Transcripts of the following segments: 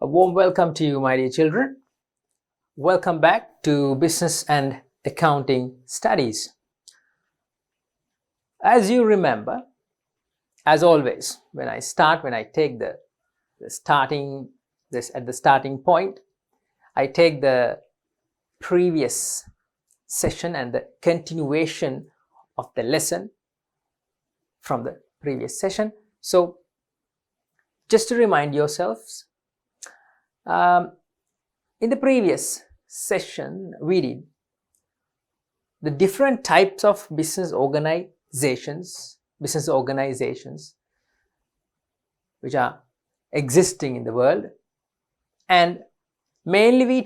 A warm welcome to you, my dear children. Welcome back to Business and Accounting Studies. As you remember, as always, when I take the starting point, I take the previous session and the continuation of the lesson from the previous session. So, just to remind yourselves, in the previous session, we did the different types of business organizations which are existing in the world, and mainly we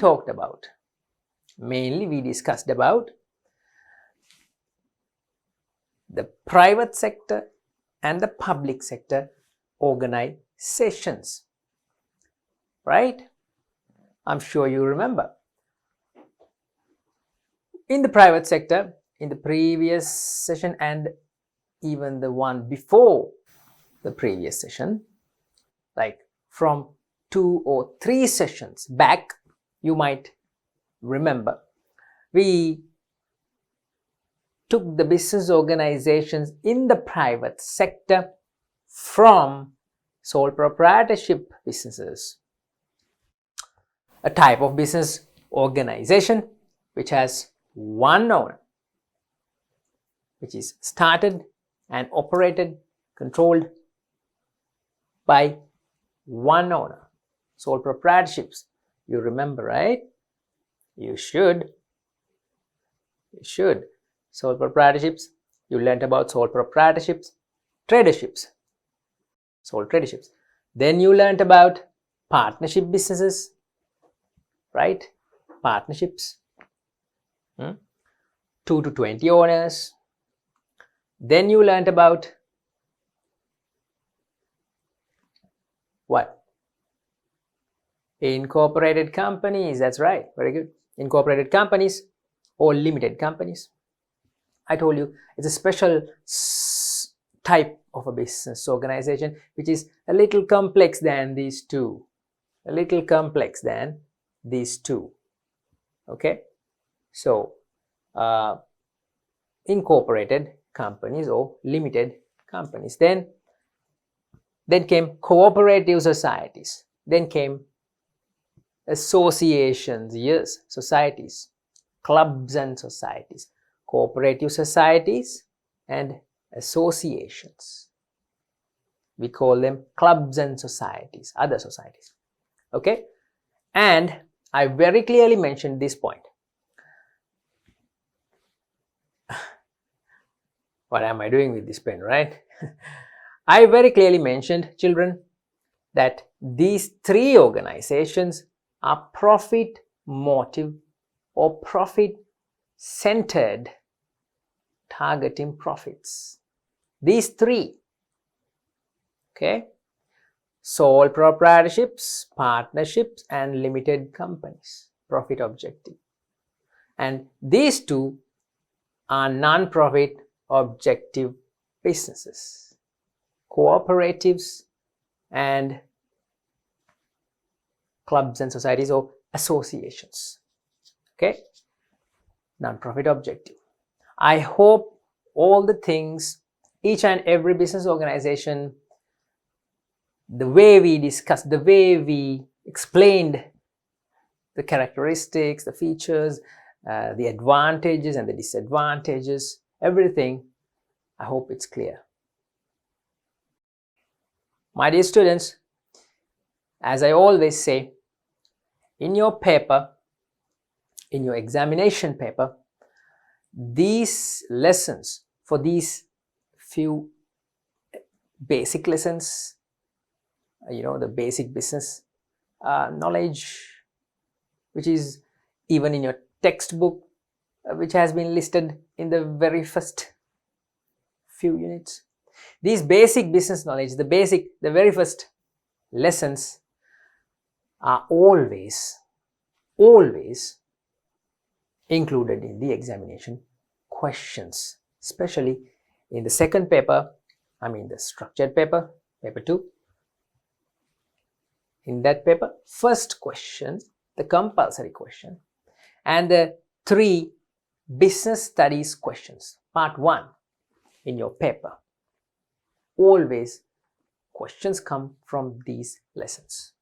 discussed about the private sector and the public sector organizations, right? I'm sure you remember. In the private sector, in the previous session and even the one before the previous session, like from 2 or 3 sessions back, you might remember, we took the business organizations in the private sector from sole proprietorship businesses, a type of business organization which has one owner, which is started and operated, controlled by one owner. Sole proprietorships. You remember, right? You should. Sole proprietorships. You learned about sole proprietorships, traderships, sole traderships. Then you learned about partnership businesses, right? Partnerships. 2 to 20 owners. Then you learned about what? Incorporated companies. That's right. Very good. Incorporated companies or limited companies. I told you it's a special type of a business organization which is a little complex than these two. Okay? So, incorporated companies or limited companies. Then came cooperative societies. Then came associations, yes, societies, clubs and societies, cooperative societies and associations. We call them clubs and societies, other societies. Okay? And I very clearly mentioned this point. What am I doing with this pen, right? I very clearly mentioned, children, that these 3 organizations are profit motive or profit centered, targeting profits. These 3, okay? Sole proprietorships, partnerships and limited companies, profit objective. And these 2 are non-profit objective businesses, cooperatives and clubs and societies or associations. Okay? Non-profit objective. I hope all the things, each and every business organization, the way we discussed, the way we explained the characteristics, the features, the advantages and the disadvantages, everything, I hope it's clear. My dear students, as I always say, in your paper, in your examination paper, these lessons, for these few basic lessons, the basic business knowledge, which is even in your textbook, which has been listed in the very first few units. These basic business knowledge, the very first lessons are always included in the examination questions, especially in the second paper, the structured paper, paper 2, in that paper, first question, the compulsory question, and the 3 business studies questions, part 1 in your paper. Always questions come from these lessons,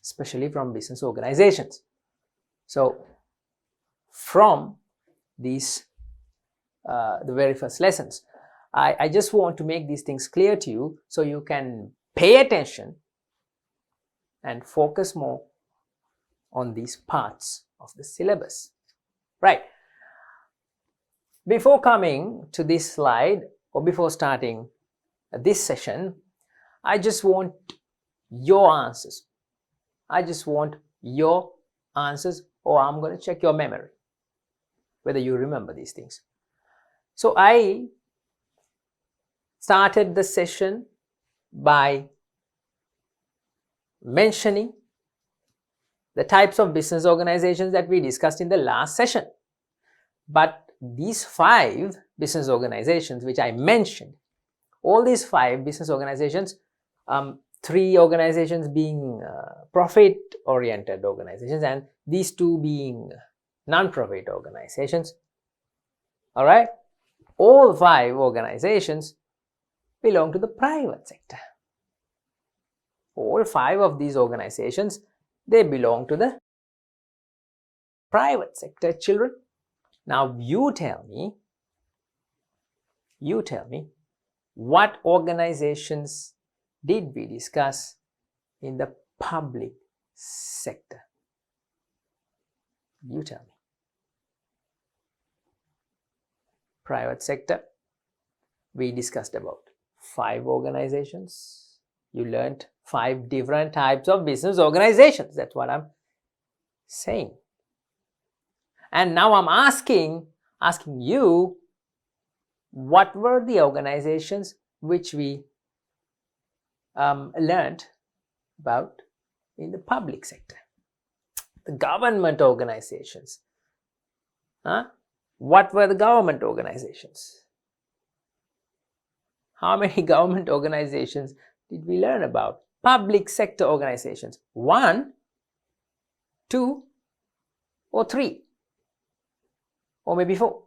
especially from business organizations. So from these the very first lessons, I just want to make these things clear to you so you can pay attention and focus more on these parts of the syllabus. Right. Before coming to this slide, or before starting this session, I just want your answers. I just want your answers, or I'm going to check your memory, whether you remember these things. So I started the session by mentioning the types of business organizations that we discussed in the last session. But these 5 business organizations which I mentioned, all these 5 business organizations, 3 organizations being profit-oriented organizations and these 2 being non-profit organizations, all right? All 5 organizations belong to the private sector. All 5 of these organizations, they belong to the private sector, children. Now you tell me, what organizations did we discuss in the public sector? You tell me. Private sector, we discussed about 5 organizations. You learned 5 different types of business organizations. That's what I'm saying. And now I'm asking you, what were the organizations which we learned about in the public sector? The government organizations. What were the government organizations? How many government organizations did we learn about? Public sector organizations. 1, 2, or 3, or maybe 4.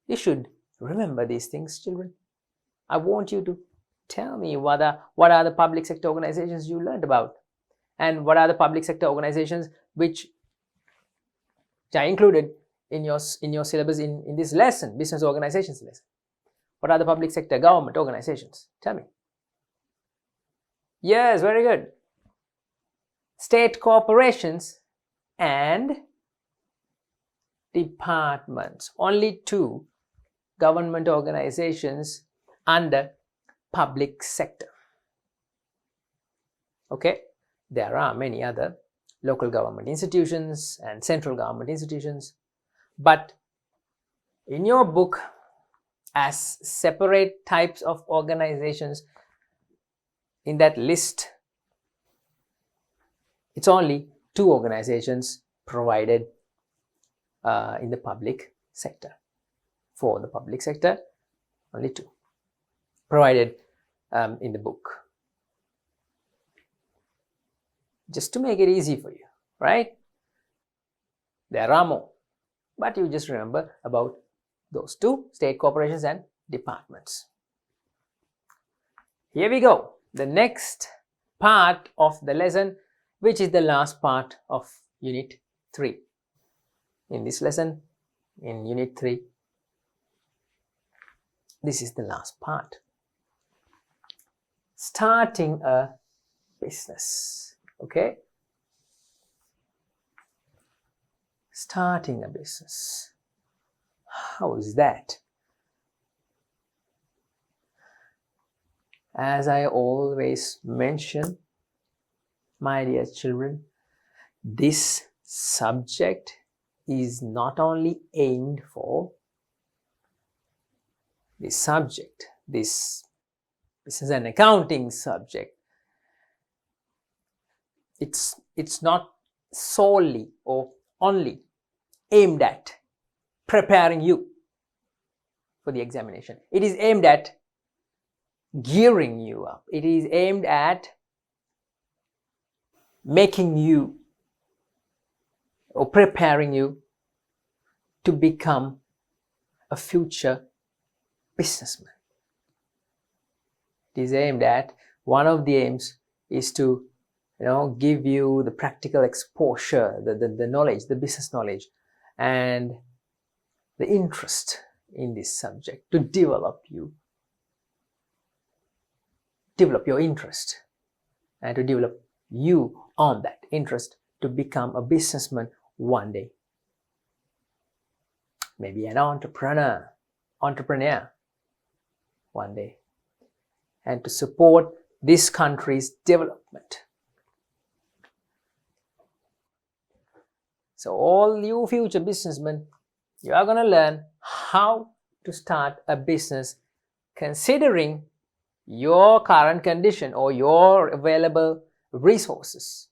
You should remember these things, children. I want you to tell me what are the public sector organizations you learned about, and what are the public sector organizations which are included in your syllabus in this lesson, business organizations lesson. What are the public sector government organizations? Tell me. Yes, very good. State corporations and departments. Only 2 government organizations under public sector. Okay, there are many other local government institutions and central government institutions, but in your book, as separate types of organizations in that list, it's only 2 organizations provided in the public sector. For the public sector, only 2 provided in the book. Just to make it easy for you, right? There are more, but you just remember about those 2, state corporations and departments. Here we go. The next part of the lesson, which is the last part of Unit 3. In this lesson, in Unit 3, this is the last part. Starting a business. Okay? Starting a business. How is that? As I always mention, my dear children, this subject is not only aimed for this subject, this business and accounting subject. It's not solely or only aimed at preparing you for the examination. It is aimed at gearing you up. It is aimed at making you or preparing you to become a future businessman. It is aimed at, one of the aims is to give you the practical exposure, the knowledge, the business knowledge, and the interest in this subject, to develop your interest, and to develop you on that interest to become a businessman one day. Maybe an entrepreneur one day, and to support this country's development. So all you future businessmen, you are going to learn how to start a business considering your current condition or your available resources.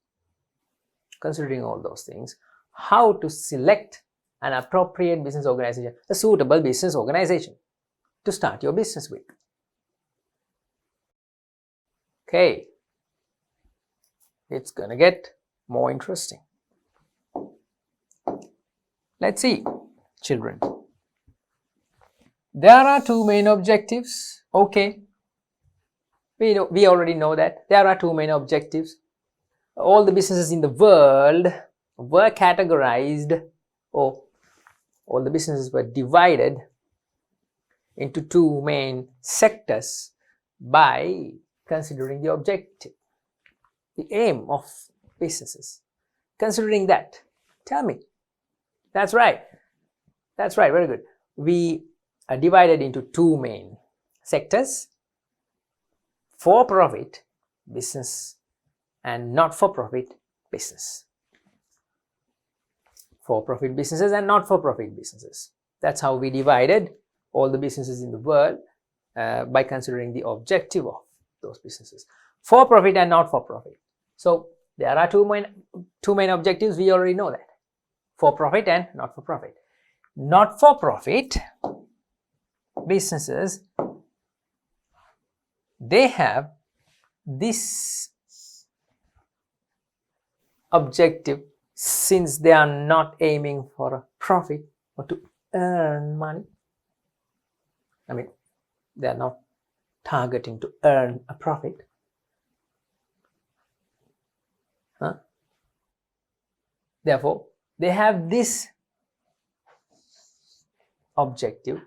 Considering all those things, how to select an appropriate business organization, a suitable business organization to start your business with. Okay, it's gonna get more interesting. Let's see, children. There are two main objectives. Okay, we already know that there are two main objectives. All the businesses in the world were categorized, or all the businesses were divided into two main sectors by considering the objective, the aim of businesses. Considering that, tell me. That's right, very good. We are divided into two main sectors: for-profit business and not-for-profit business. For-profit businesses and not-for-profit businesses. That's how we divided all the businesses in the world by considering the objective of those businesses. For-profit and not-for-profit. So there are two main objectives. We already know that. For-profit and not-for-profit. Not-for-profit businesses, they have this objective, since they are not aiming for a profit or to earn money. I mean, they are not targeting to earn a profit. Therefore, they have this objective,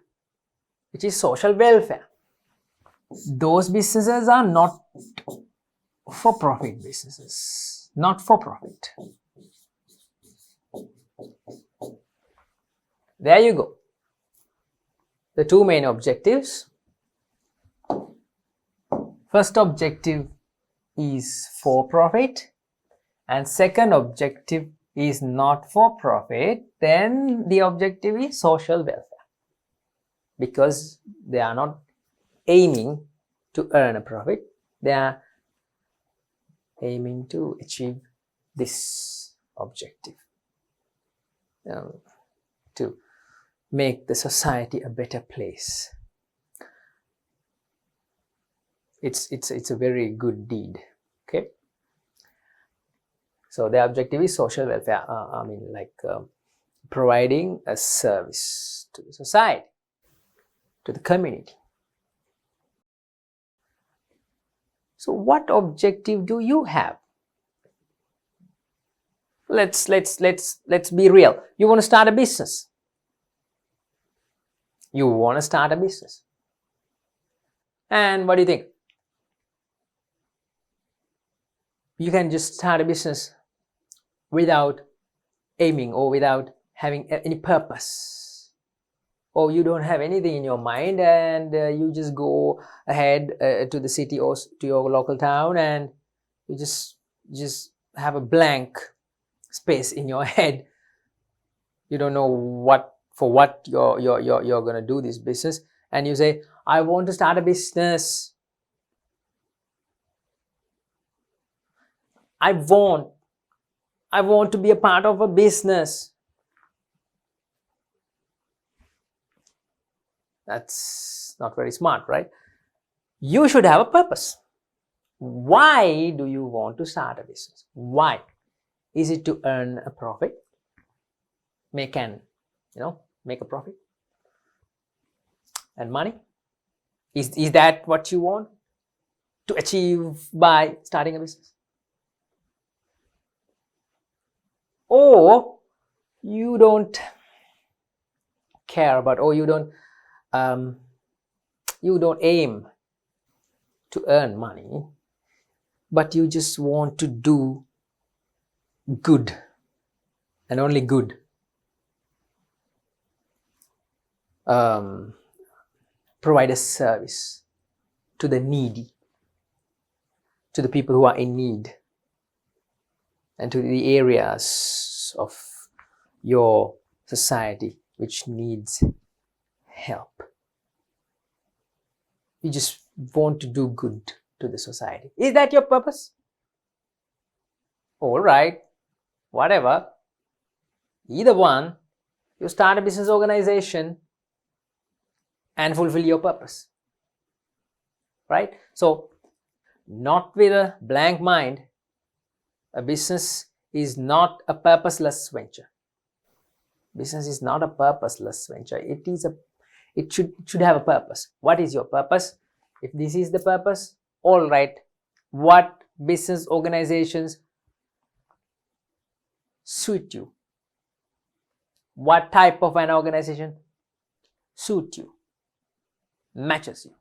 which is social welfare. Those businesses are not for-profit businesses, not for profit. There you go. The two main objectives. First objective is for profit, and second objective is not for profit. Then the objective is social welfare, because they are not aiming to earn a profit. They are aiming to achieve this objective, to make the society a better place. It's a very good deed. Okay, so the objective is social welfare. Providing a service to the society, to the community. So what objective do you have? Let's be real. You want to start a business. You want to start a business. And what do you think? You can just start a business without aiming or without having any purpose. Or you don't have anything in your mind, and you just go ahead to the city or to your local town, and you just have a blank space in your head. You don't know what you're gonna do this business, and you say, I want to start a business. I want to be a part of a business. That's not very smart, right? You should have a purpose. Why do you want to start a business? Why? Is it to earn a profit? Make a profit and money? Is that what you want to achieve by starting a business? Or you don't care about, or you don't aim to earn money, but you just want to do good and only good. Provide a service to the needy, to the people who are in need, and to the areas of your society which needs help. You just want to do good to the society. Is that your purpose? All right, whatever. Either one, you start a business organization and fulfill your purpose, right? So, not with a blank mind, a business is not a purposeless venture. Business is not a purposeless venture. It should have a purpose. What is your purpose? If this is the purpose, all right. What business organizations suit you? What type of an organization suit you, matches you?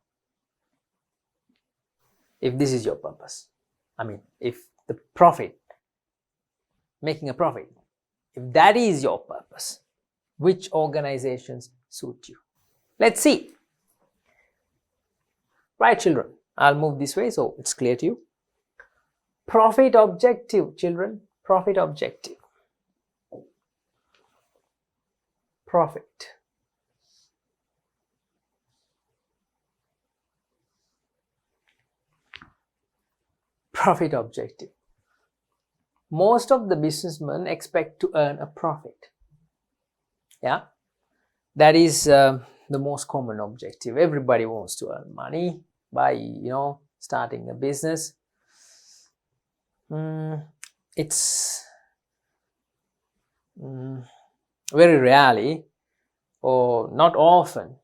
If this is your purpose, if the profit, making a profit, if that is your purpose, which organizations suit you? Let's see. Right, children, I'll move this way so it's clear to you. Profit objective, children. Profit objective. Profit. Profit objective. Most of the businessmen expect to earn a profit. Yeah, that is the most common objective. Everybody wants to earn money by starting a business. It's very rarely, or not often,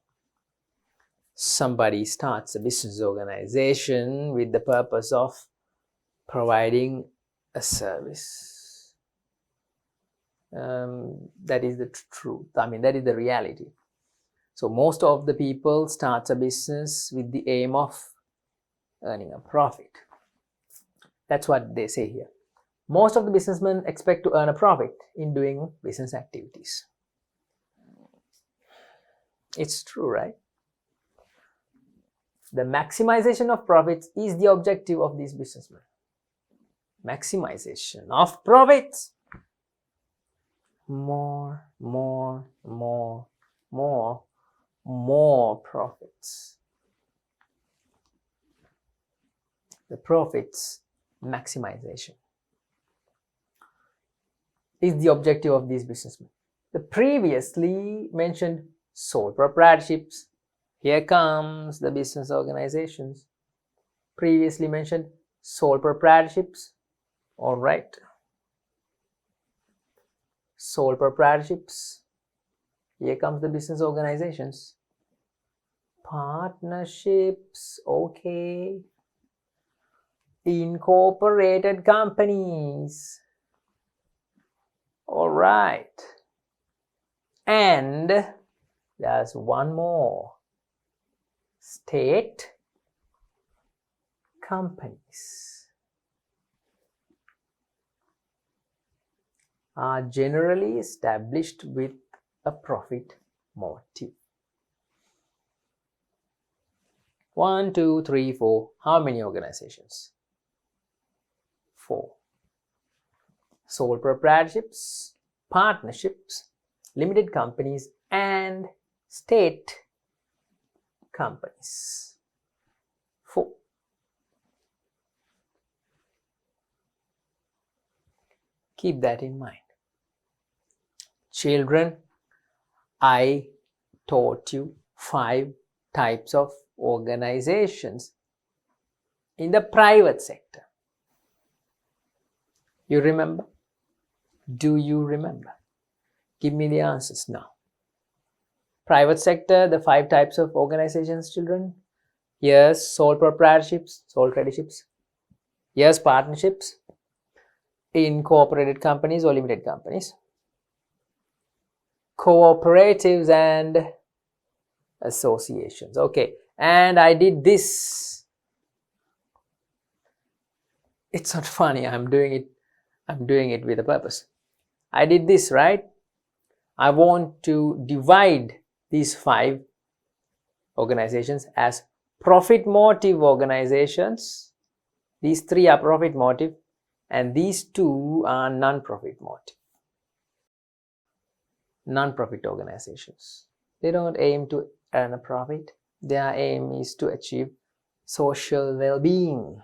somebody starts a business organization with the purpose of providing a service. That is the truth. That is the reality. So most of the people start a business with the aim of earning a profit. That's what they say here. Most of the businessmen expect to earn a profit in doing business activities. It's true, right? The maximization of profits is the objective of these businessmen. Maximization of profits. More profits. The profits maximization is the objective of these businessmen. The previously mentioned sole proprietorships. Here comes the business organizations. Previously mentioned sole proprietorships. All right. Sole proprietorships. Here comes the business organizations. Partnerships. Okay. Incorporated companies. All right. And there's one more. State companies are generally established with a profit motive. 1, 2, 3, 4. How many organizations? 4. Sole proprietorships, partnerships, limited companies, and state companies. 4. Keep that in mind. Children, I taught you 5 types of organizations in the private sector? You remember? Do you remember? Give me the answers now. Private sector, the 5 types of organizations, children. Here's sole proprietorships, sole traderships. Here's partnerships, incorporated companies or limited companies, cooperatives and associations. Okay, and I did this. It's not funny, I'm doing it with a purpose. I did this, right? I want to divide these 5 organizations as profit motive organizations. These 3 are profit motive and these 2 are non-profit motive. Non-profit organizations. They don't aim to earn a profit. Their aim is to achieve social well-being.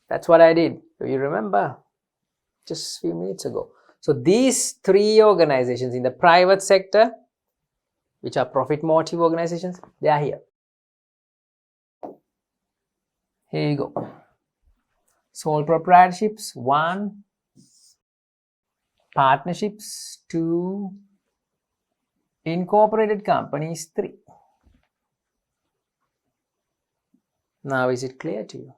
That's what I did. Do you remember? Just a few minutes ago. So these 3 organizations in the private sector, which are profit motive organizations, they are here. Here you go. Sole proprietorships, 1. Partnerships, 2. Incorporated companies, 3. Now is it clear to you?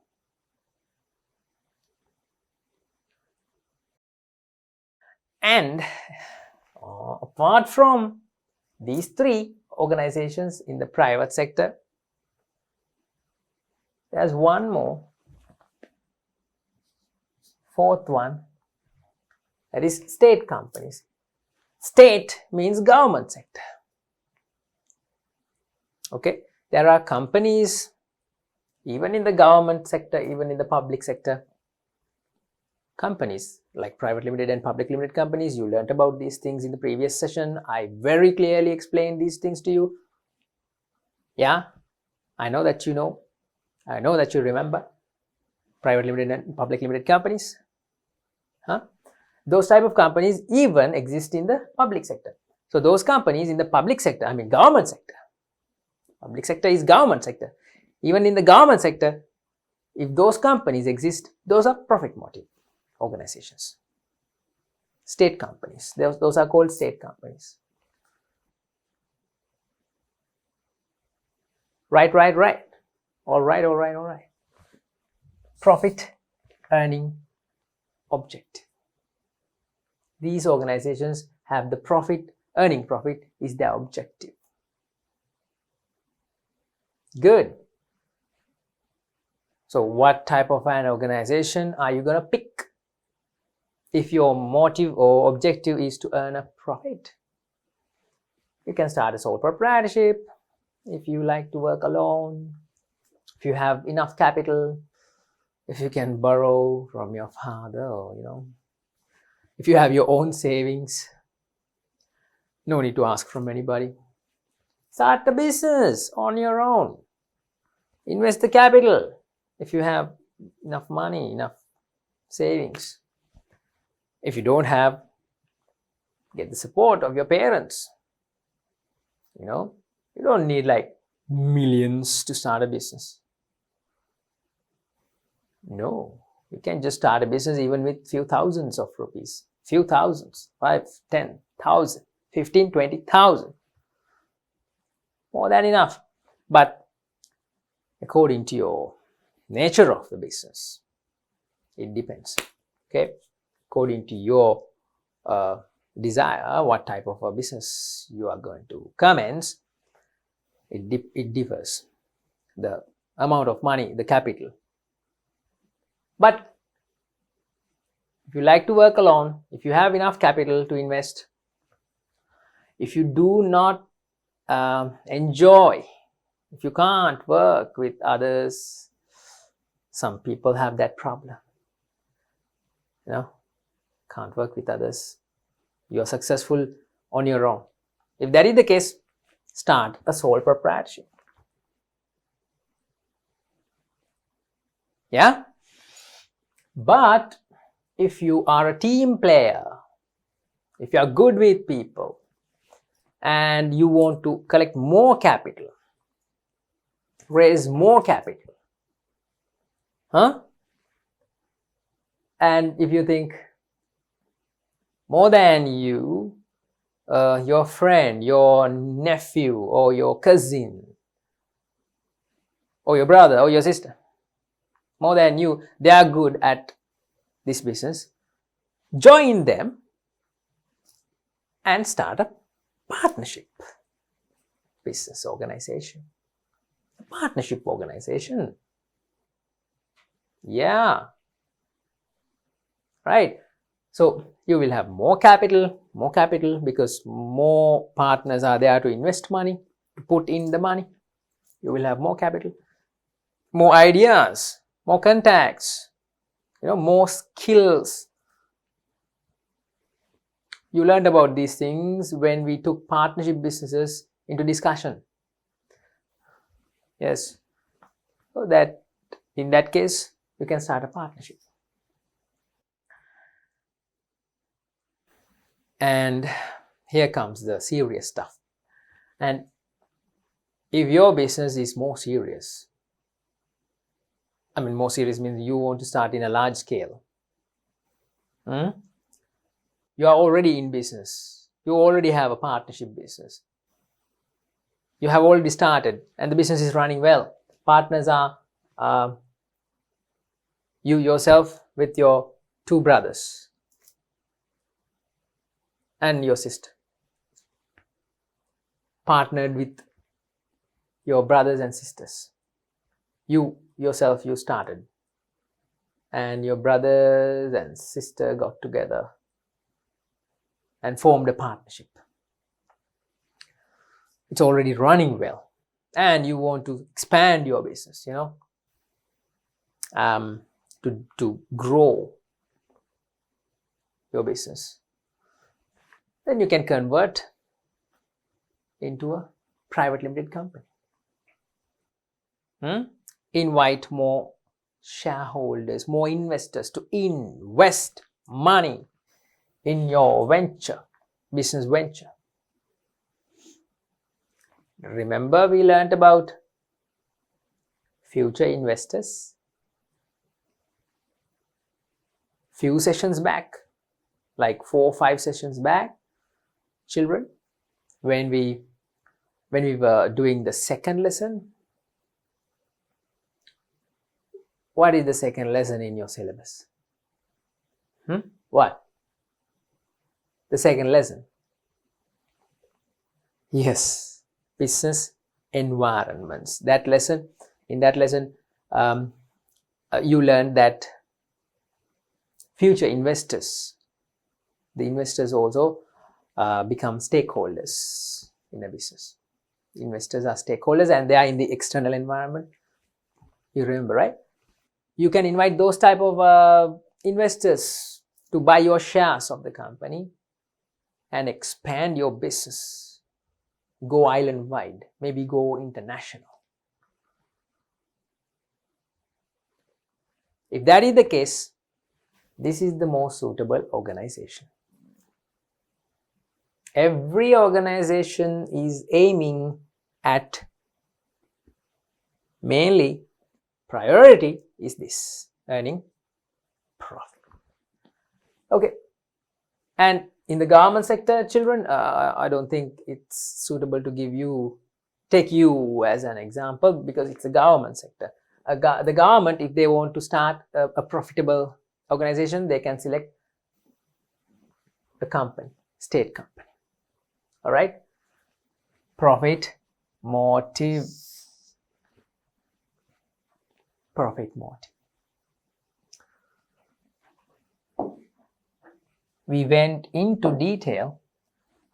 And apart from these 3 organizations in the private sector, there's one more, 4th one, that is state companies. State means government sector. Okay, there are companies even in the government sector, even in the public sector. Companies like private limited and public limited companies, you learnt about these things in the previous session. I very clearly explained these things to you. Yeah, I know that you know. I know that you remember private limited and public limited companies. Those type of companies even exist in the public sector. So those companies in the public sector, I mean government sector. Public sector is government sector. Even in the government sector, if those companies exist, those are profit motive organizations. State companies, those are called state companies. Right. All right. Profit earning objective. These organizations have the profit, earning profit is their objective. Good. So what type of an organization are you going to pick if your motive or objective is to earn a profit? You can start a sole proprietorship if you like to work alone, if you have enough capital, if you can borrow from your father, or if you have your own savings, no need to ask from anybody. Start a business on your own. Invest the capital if you have enough money, enough savings. If you don't have, get the support of your parents. You don't need like millions to start a business. No, you can just start a business even with few thousands of rupees. Few thousands, 5, 10,000, 15, 20,000. More than enough. But according to your nature of the business, it depends. Okay, according to your desire, what type of a business you are going to commence, it differs. The amount of money, the capital. But if you like to work alone, if you have enough capital to invest, if you do not enjoy, if you can't work with others, some people have that problem. Can't work with others. You are successful on your own. If that is the case, start a sole proprietorship. Yeah? But if you are a team player, if you are good with people and you want to collect more capital, raise more capital. And if you think more than you, your friend, your nephew, or your cousin, or your brother, or your sister, more than you, they are good at this business, join them and start a partnership business organization. A partnership organization. Yeah. Right. So you will have more capital because more partners are there to invest money, to put in the money. You will have more capital, more ideas, more contacts, more skills. You learned about these things when we took partnership businesses into discussion. Yes. So that in that case, you can start a partnership. And here comes the serious stuff. And if your business is more serious, more serious means you want to start in a large scale. You are already in business. You already have a partnership business. You have already started and the business is running well. Partners are you yourself with your 2 brothers and your sister. Partnered with your brothers and sisters. You yourself, you started. And your brothers and sister got together and formed a partnership. It's already running well. And you want to expand your business, to grow your business. Then you can convert into a private limited company. Invite more shareholders, more investors to invest money in your business venture. Remember we learned about future investors few sessions back, like 4 or 5 sessions back, children, when we were doing the second lesson. What is the second lesson in your syllabus? What? The second lesson? Yes, business environments. In that lesson, you learned that future investors, the investors also become stakeholders in a business. Investors are stakeholders and they are in the external environment. You remember, right? You can invite those type of investors to buy your shares of the company and expand your business. Go island wide, maybe go international. If that is the case, this is the most suitable organization. Every organization is aiming at, mainly priority is this, earning profit. Okay. And in the government sector, children, I don't think it's suitable to take you as an example because it's a government sector. The government, if they want to start a profitable organization, they can select a company, state company. All right. Profit motive. We went into detail,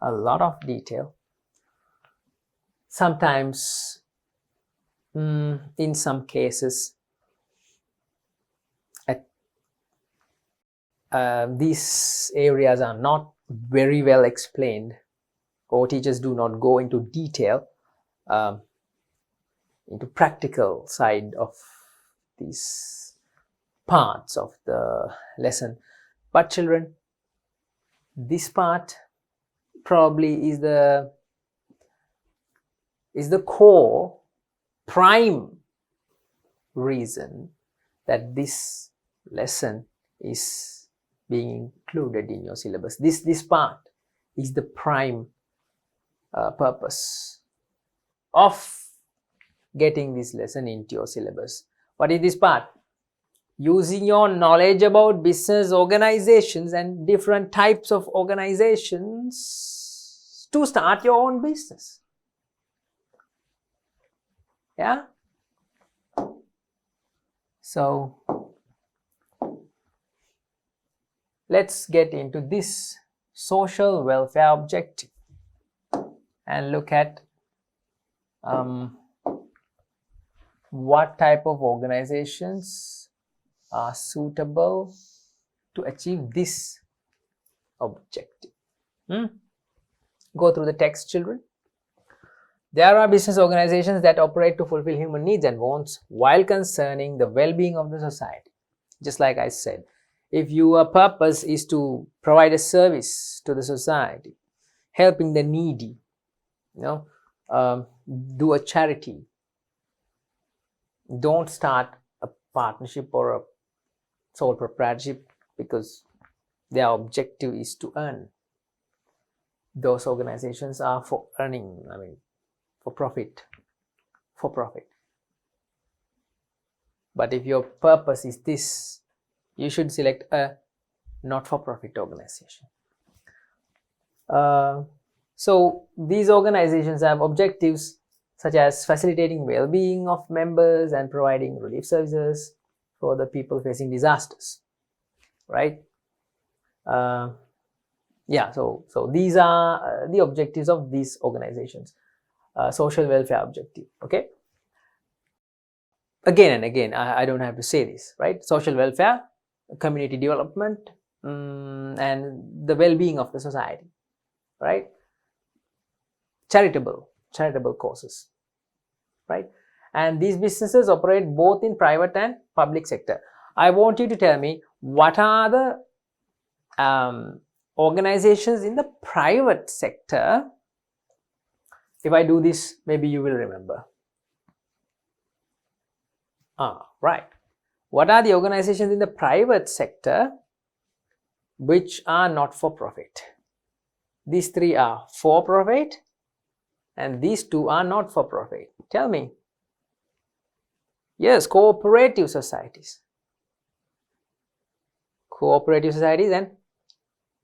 a lot of detail. Sometimes, in some cases, these areas are not very well explained, or teachers do not go into detail, into practical side of these parts of the lesson. But children, this part probably is the core prime reason that this lesson is being included in your syllabus. This part is the prime purpose of getting this lesson into your syllabus. What is this part? Using your knowledge about business organizations and different types of organizations to start your own business. Yeah? So let's get into this social welfare objective and look at what type of organizations are suitable to achieve this objective. Go through the text, children. There are business organizations that operate to fulfill human needs and wants while concerning the well-being of the society. Just like I said, if your purpose is to provide a service to the society, helping the needy, do a charity, don't start a partnership or a sole proprietorship because their objective is to earn. Those organizations are for earning, for profit. But if your purpose is this, you should select a not-for-profit organization. So these organizations have objectives such as facilitating well-being of members and providing relief services for the people facing disasters, right? So these are the objectives of these organizations. Social welfare objective, okay? Again and again, I don't have to say this, right? Social welfare, community development, and the well-being of the society, right? Charitable causes, right? And these businesses operate both in private and public sector. I want you to tell me what are the organizations in the private sector. If I do this, maybe you will remember. Right. What are the organizations in the private sector which are not for profit? These three are for profit and these two are not for profit. Tell me. Yes, cooperative societies. Cooperative societies and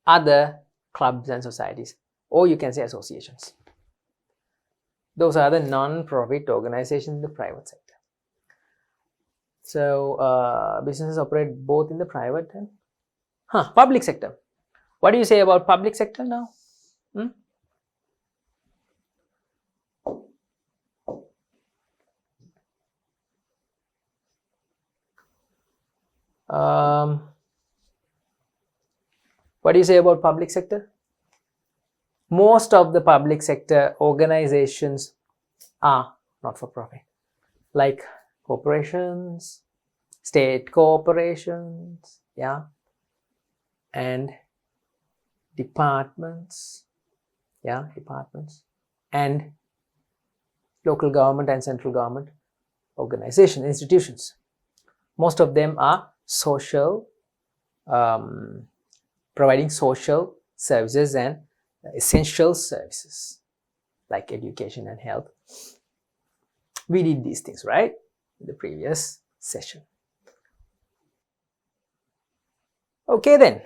other clubs and societies, or you can say associations. Those are the non-profit organizations in the private sector. So businesses operate both in the private and public sector. What do you say about public sector now? What do you say about public sector? Most of the public sector organizations are not for profit, like corporations, state corporations, and departments, and local government and central government organizations, institutions. Most of them are social, providing social services and essential services like education and health. We did these things, right, in the previous session. Okay then,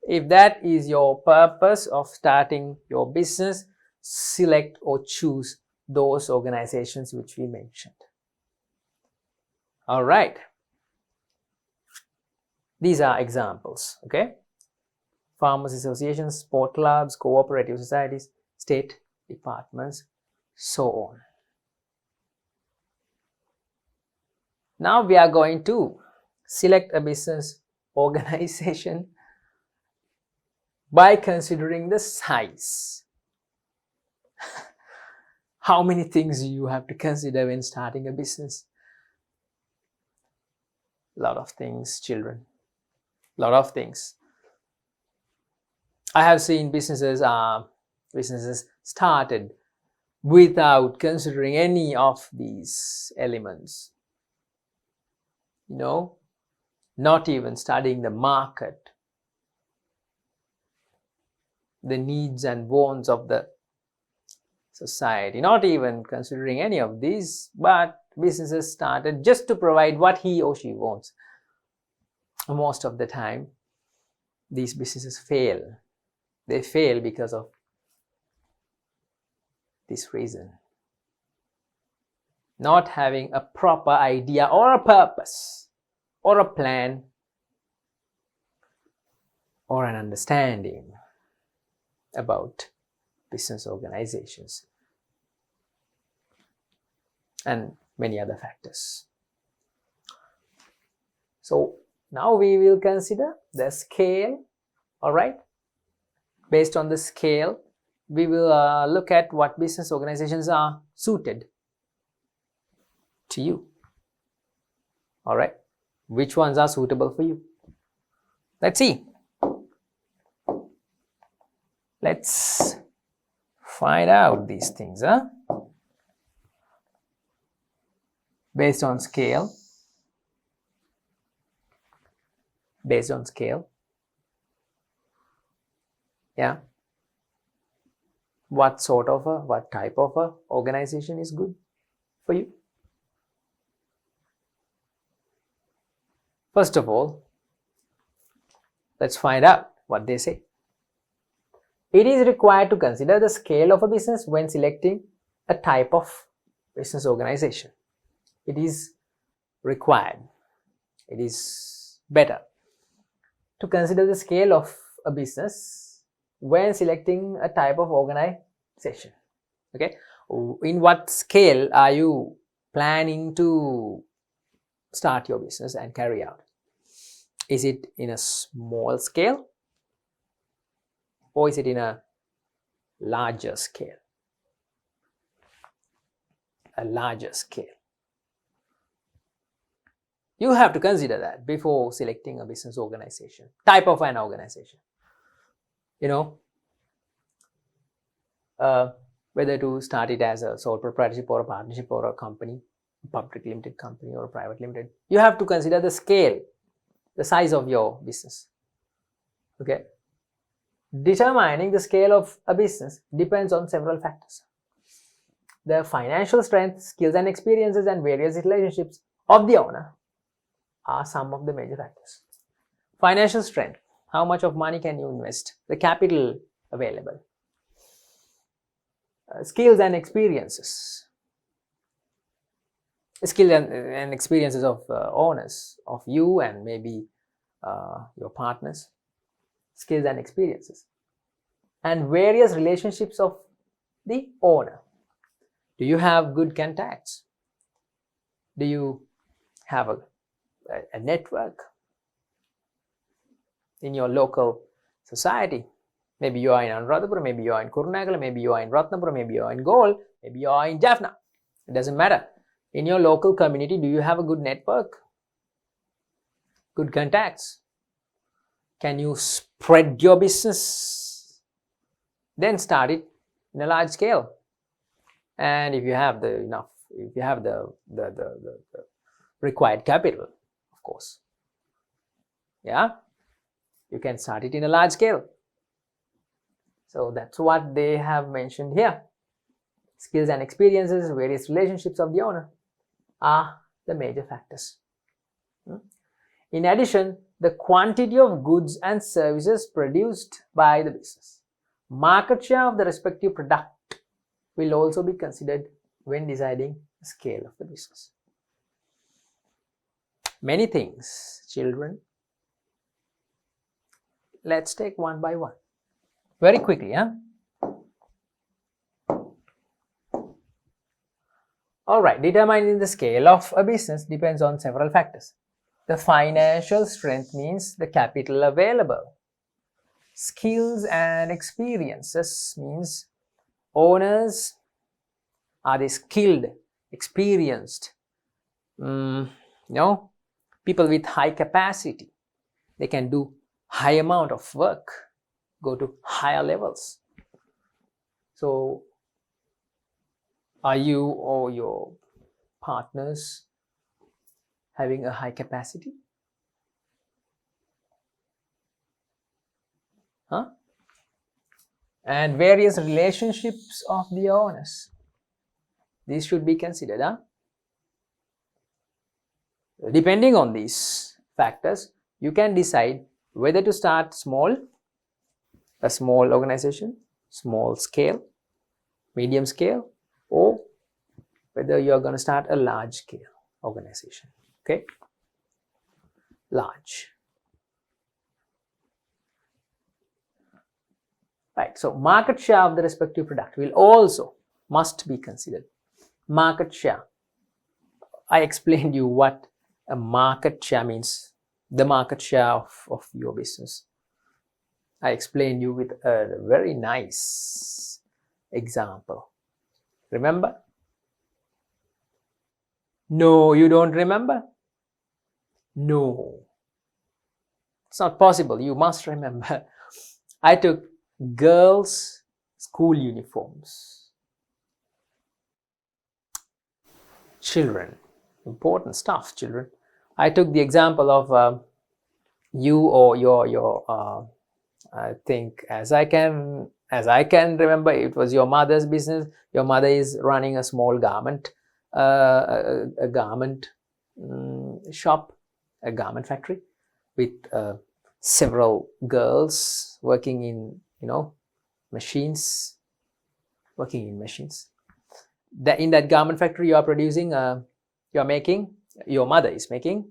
if that is your purpose of starting your business, select or choose those organizations which we mentioned. All right. These are examples, okay? Farmers associations, sport clubs, cooperative societies, state departments, so on. Now we are going to select a business organization by considering the size. How many things do you have to consider when starting a business? A lot of things, children. A lot of things. I have seen businesses started without considering any of these elements. Not even studying the market, the needs and wants of the society, not even considering any of these, but businesses started just to provide what he or she wants. Most of the time, these businesses fail. They fail because of this reason. Not having a proper idea or a purpose or a plan or an understanding about business organizations and many other factors. So now we will consider the scale. All right. Based on the scale, we will look at what business organizations are suited to you. All right. Which ones are suitable for you? Let's see. Let's find out these things. Based on scale. Based on scale. Yeah. What type of a organization is good for you? First of all, let's find out what they say. It is required to consider the scale of a business when selecting a type of business organization. It is required. It is better to consider the scale of a business when selecting a type of organization. Okay, in what scale are you planning to start your business and carry out? Is it in a small scale or is it in a larger scale? A larger scale. You have to consider that before selecting a business organization, type of an organization. Whether to start it as a sole proprietorship or a partnership or a company, public limited company or a private limited. You have to consider the scale, the size of your business. Okay. Determining the scale of a business depends on several factors. The financial strength, skills and experiences, and various relationships of the owner are some of the major factors. Financial strength. How much of money can you invest? The capital available. Skills and experiences. Skills and experiences of owners, of you and maybe your partners. Skills and experiences. And various relationships of the owner. Do you have good contacts? Do you have a network in your local society? Maybe you are in Anuradhapura, maybe you are in Kurunegala, maybe you are in Ratnapura, maybe you are in Galle, maybe you are in Jaffna. It doesn't matter. In your local community, do you have a good network? Good contacts? Can you spread your business? Then start it in a large scale. And if you have the required capital, of course, yeah, you can start it in a large scale. So that's what they have mentioned here. Skills and experiences, various relationships of the owner are the major factors. In addition, the quantity of goods and services produced by the business, market share of the respective product will also be considered when deciding the scale of the business. Many things, children. Let's take one by one. Very quickly, Alright, determining the scale of a business depends on several factors. The financial strength means the capital available. Skills and experiences means owners, are they skilled, experienced, people with high capacity. They can do high amount of work, go to higher levels. So Are you or your partners having a high capacity? Huh? And various relationships of the owners. These should be considered. Huh? Depending on these factors, you can decide whether to start a small organization, small scale, medium scale, or whether you are going to start a large scale organization. Okay, large. Right, so market share of the respective product will also must be considered. Market share. I explained you what a market share means, the market share of your business. I explained you with a very nice example. Remember? No, you don't remember? No. It's not possible. You must remember. I took girls' school uniforms. Children. Important stuff, children. I took the example of you or your I think as I can remember, it was your mother's business. Your mother is running a small garment, a garment shop, a garment factory with several girls working in machines, working in machines. In that garment factory, you are producing, your mother is making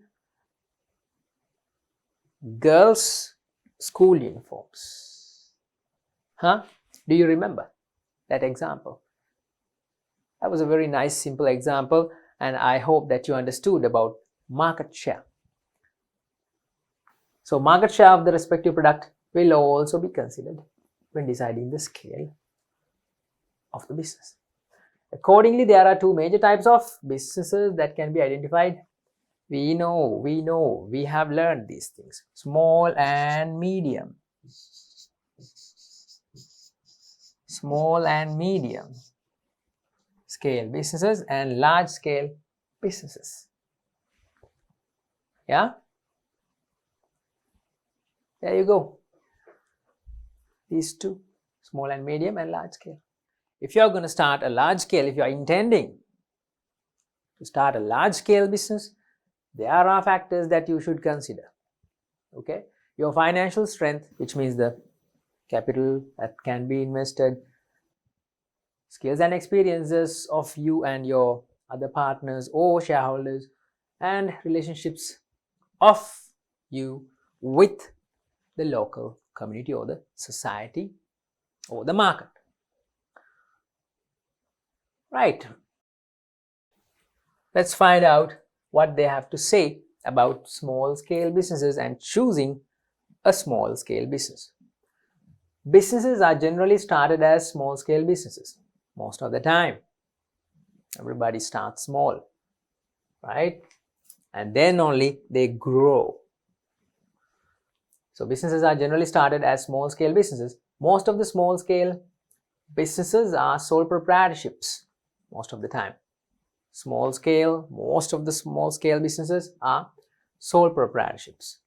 girls' school uniforms. Huh? Do you remember that example? That was a very nice, simple example, and I hope that you understood about market share. So market share of the respective product will also be considered when deciding the scale of the business. Accordingly, there are two major types of businesses that can be identified. We know, we have learned these things. Small and medium. Small and medium scale businesses and large scale businesses. Yeah? There you go. These two, small and medium and large scale. If you are going to start a large scale, if you are intending to start a large scale business, there are factors that you should consider. Okay, your financial strength, which means the capital that can be invested, skills and experiences of you and your other partners or shareholders, and relationships of you with the local community or the society or the market. Right. Let's find out what they have to say about small scale businesses and choosing a small scale business. Businesses are generally started as small scale businesses most of the time. Everybody starts small, right? And then only they grow. So businesses are generally started as small scale businesses. Most of the small scale businesses are sole proprietorships most of the time. Most of the small scale businesses are sole proprietorships.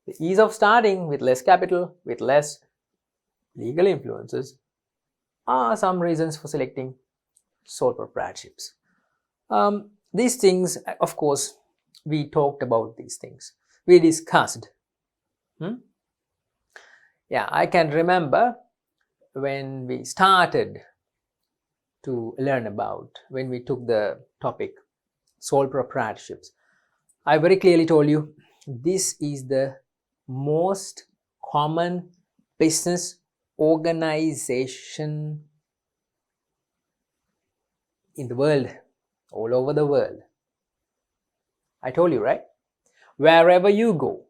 The ease of starting with less capital, with less legal influences are some reasons for selecting sole proprietorships. These things, of course, we talked about these things. We discussed. Yeah, I can remember when we started to learn about, when we took the topic sole proprietorships, I very clearly told you this is the most common business organization in the world, all over the world. I told you, right? Wherever you go,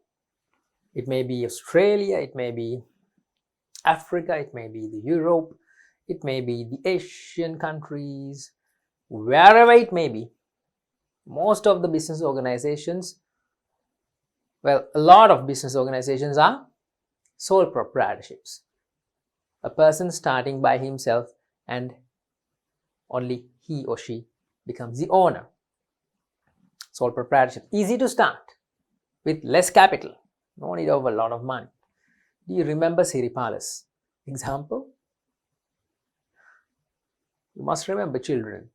it may be Australia, it may be Africa, it may be the Europe, it may be the Asian countries, wherever it may be, most of the business organizations, well, a lot of business organizations are sole proprietorships. A person starting by himself and only he or she becomes the owner. Sole proprietorship, easy to start with less capital, no need of a lot of money. Do you remember Siripala's example? You must remember, children.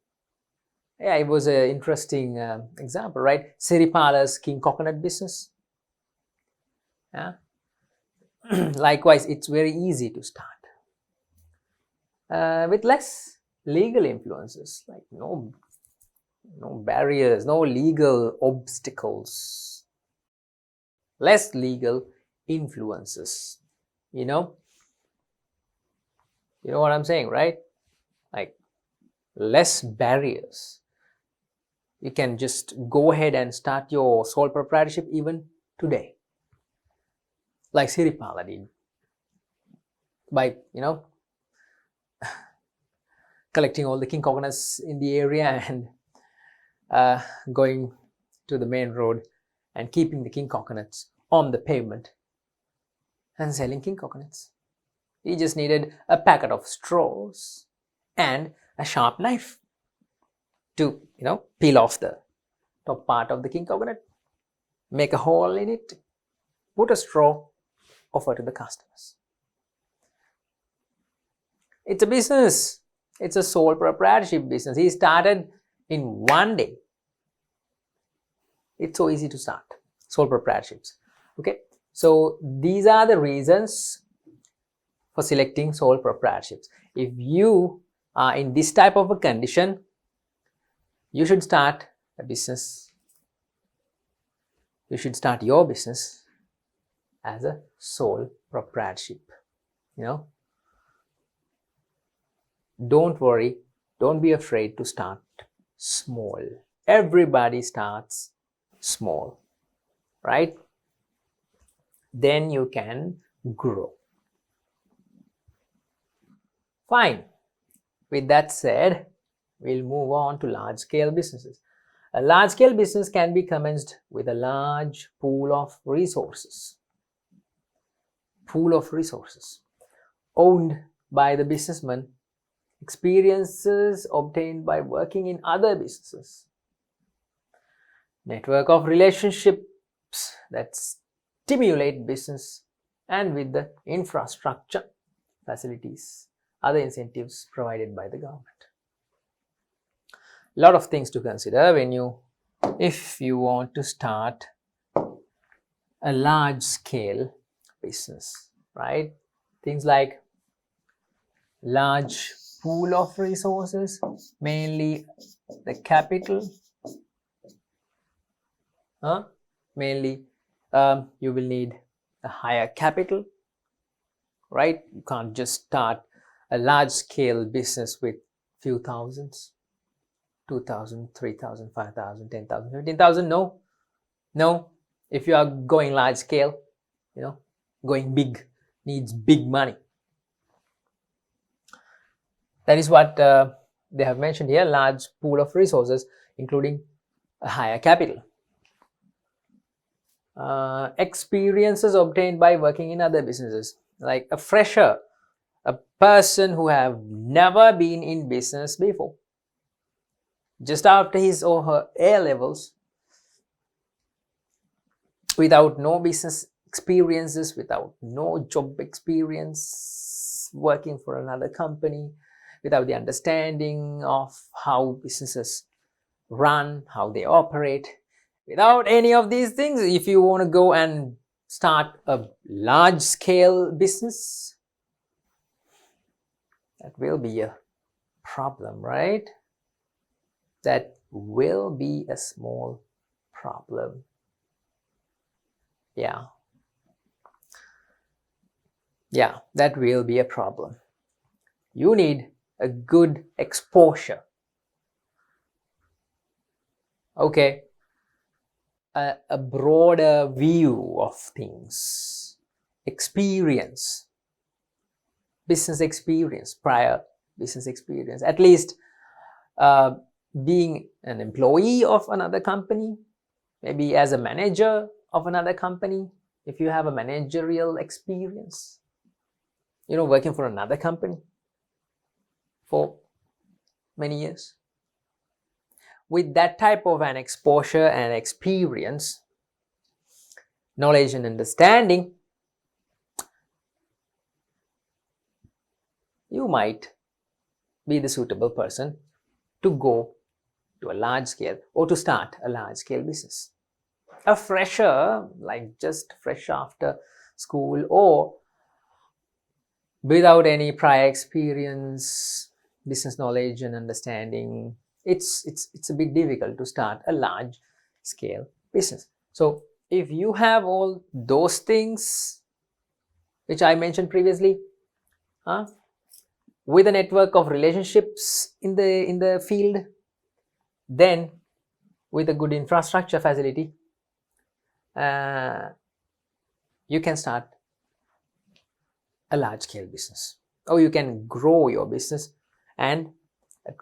Yeah, it was an interesting example, right? Siripala's king coconut business. Yeah. Likewise, it's very easy to start with less legal influences, like no barriers, no legal obstacles, less legal influences. You know what I'm saying, right? Like less barriers. You can just go ahead and start your sole proprietorship even today, like Siripala did, by collecting all the king coconuts in the area and going to the main road and keeping the king coconuts on the pavement and selling king coconuts. He just needed a packet of straws and a sharp knife to peel off the top part of the king coconut, make a hole in it, put a straw, offer to the customers. It's a business. It's a sole proprietorship business. He started in one day. It's so easy to start sole proprietorships. Okay, so these are the reasons for selecting sole proprietorships. If you are in this type of a condition, you should start a business. You should start your business as a sole proprietorship. Don't worry, don't be afraid to start small. Everybody starts small, right? Then you can grow. Fine. With that said, we'll move on to large-scale businesses. A large-scale business can be commenced with a large pool of resources. Owned by the businessman, experiences obtained by working in other businesses, network of relationships that stimulate business, and with the infrastructure, facilities, other incentives provided by the government. A lot of things to consider if you want to start a large scale business, right? Things like large pool of resources, mainly the capital. Mainly you will need a higher capital, right? You can't just start a large scale business with few thousands, 2,000, 3,000, 5,000, 10,000, 15,000. No. If you are going large scale, going big, needs big money. That is what they have mentioned here, large pool of resources, including a higher capital. Experiences obtained by working in other businesses, like a fresher, a person who have never been in business before, just after his or her A levels, without no business experiences, without no job experience, working for another company, without the understanding of how businesses run, how they operate, without any of these things. If you want to go and start a large scale business, that will be a problem, right? That will be a small problem. Yeah, that will be a problem. You need a good exposure. Okay, a broader view of things, experience, business experience, prior business experience, at least being an employee of another company, maybe as a manager of another company, if you have a managerial experience, working for another company for many years. With that type of an exposure and experience, knowledge and understanding, you might be the suitable person to go to a large scale or to start a large scale business. A fresher, like just fresh after school or without any prior experience, business knowledge and understanding, it's a bit difficult to start a large scale business. So if you have all those things which I mentioned previously, with a network of relationships in the field, then with a good infrastructure facility, you can start a large scale business, or you can grow your business and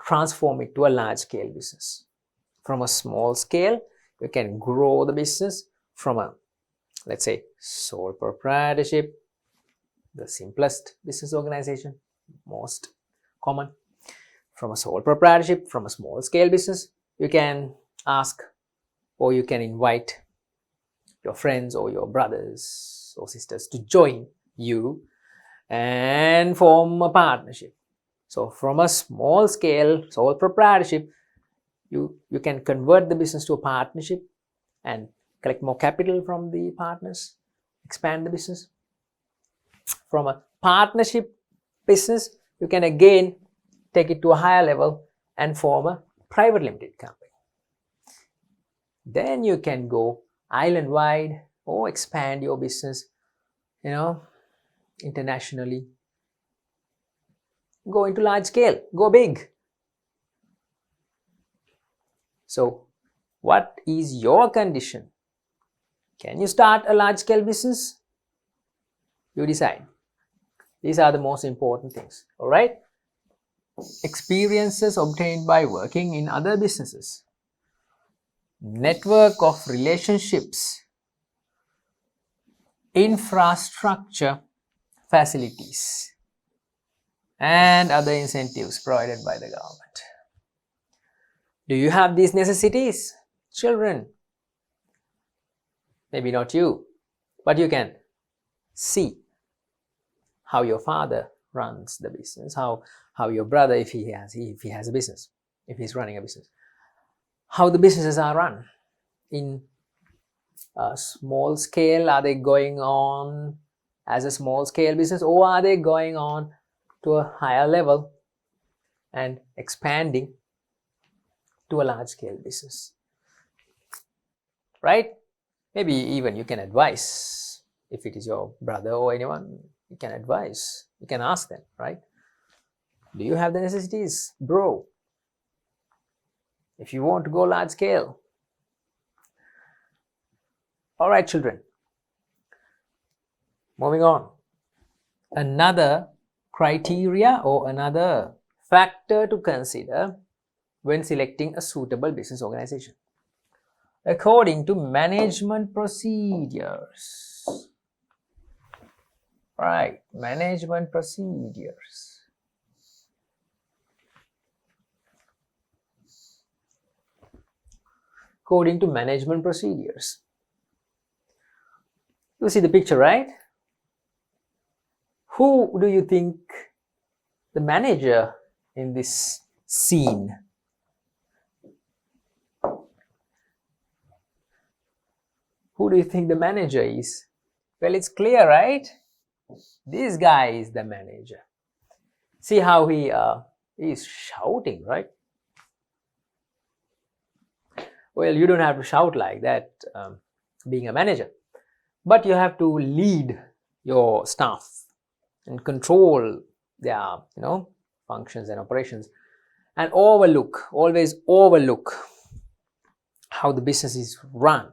transform it to a large scale business. From a small scale, you can grow the business from a, let's say, sole proprietorship, the simplest business organization, most common. From a sole proprietorship, from a small scale business, you can ask or you can invite your friends or your brothers or sisters to join you and form a partnership. So from a small scale sole proprietorship, you can convert the business to a partnership and collect more capital from the partners, expand the business. From a partnership business, you can again take it to a higher level and form a private limited company. Then you can go island-wide or expand your business, internationally. Go into large scale, go big. So what is your condition? Can you start a large scale business? You decide. These are the most important things. All right. Experiences obtained by working in other businesses, network of relationships, infrastructure, facilities, and other incentives provided by the government. Do you have these necessities, children? Maybe not you, but you can see how your father runs the business, how your brother, if he has a business, if he's running a business, how the businesses are run in a small scale. Are they going on as a small scale business, or are they going on to a higher level and expanding to a large scale business? Right? Maybe even you can advise. If it is your brother or anyone, you can advise. You can ask them, right? Do you have the necessities, bro? If you want to go large scale. All right, children. Moving on. Another criteria or another factor to consider when selecting a suitable business organization. According to management procedures. Right, management procedures. According to management procedures. You see the picture, right? Who do you think the manager in this scene? Who do you think the manager is? Well, it's clear, right? This guy is the manager. See how he is shouting, right? Well, you don't have to shout like that being a manager, but you have to lead your staff and control their functions and operations, and always overlook how the business is run,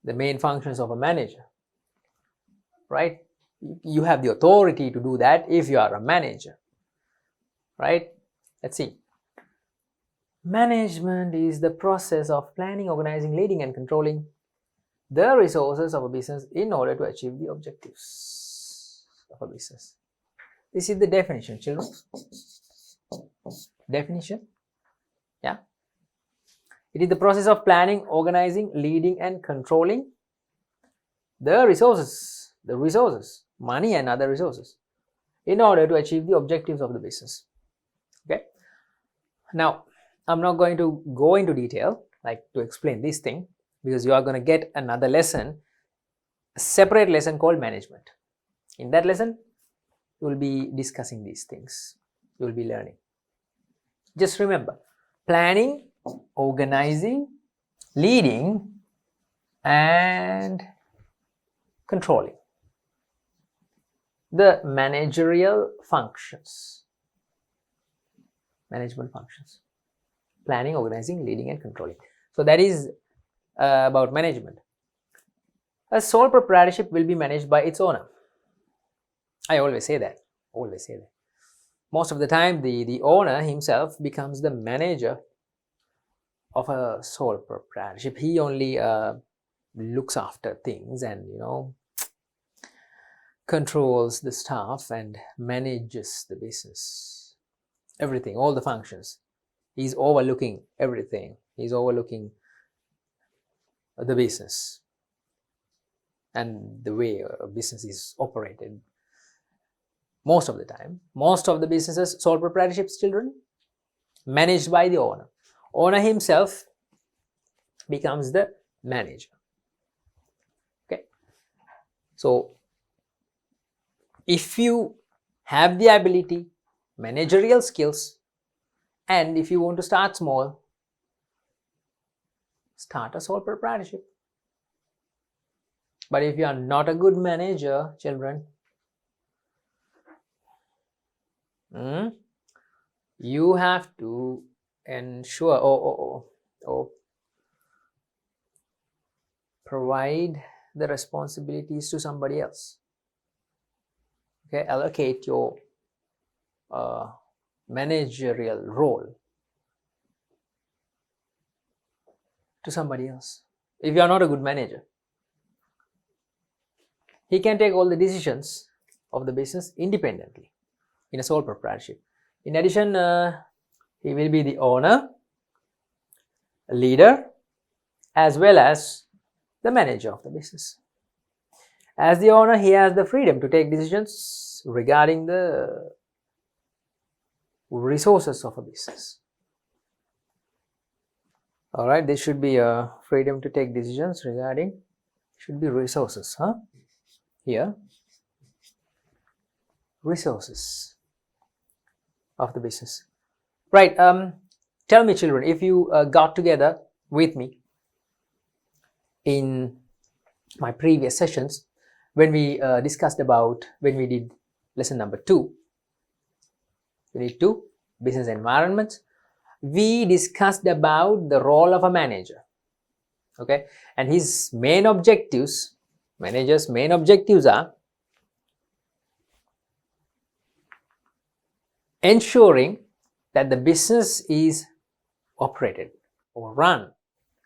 the main functions of a manager, right? You have the authority to do that if you are a manager, right? Let's see. Management is the process of planning, organizing, leading, and controlling the resources of a business in order to achieve the objectives of a business. This is the definition, children. Definition. Yeah. It is the process of planning, organizing, leading and controlling the resources, money and other resources in order to achieve the objectives of the business. Okay. Now, I'm not going to go into detail like to explain this thing, because you are going to get another lesson, a separate lesson called management. In that lesson, you will be discussing these things. You will be learning. Just remember, planning, organizing, leading and controlling the managerial functions, management functions, planning, organizing, leading and controlling. So that is about management. A sole proprietorship will be managed by its owner. I always say that, Most of the time, the owner himself becomes the manager of a sole proprietorship. He only looks after things and, controls the staff and manages the business. Everything, all the functions. He's overlooking everything. He's overlooking the business and the way a business is operated. Most of the time, most of the businesses, sole proprietorships, children, managed by the owner. Owner himself becomes the manager. Okay. So, if you have the ability, managerial skills, and if you want to start small, start a sole proprietorship. But if you are not a good manager, children, you have to ensure provide the responsibilities to somebody else. Okay, allocate your managerial role to somebody else. If you are not a good manager, he can take all the decisions of the business independently in a sole proprietorship. In addition, he will be the owner, leader, as well as the manager of the business. As the owner, he has the freedom to take decisions regarding the resources of a business. All right, this should be a freedom to take decisions regarding, should be resources, Here, resources of the business. Right, tell me children, if you got together with me in my previous sessions, when we discussed about, when we did lesson number 2, unit 2, business environments, we discussed about the role of a manager. Okay, and his main objectives, manager's main objectives are ensuring that the business is operated or run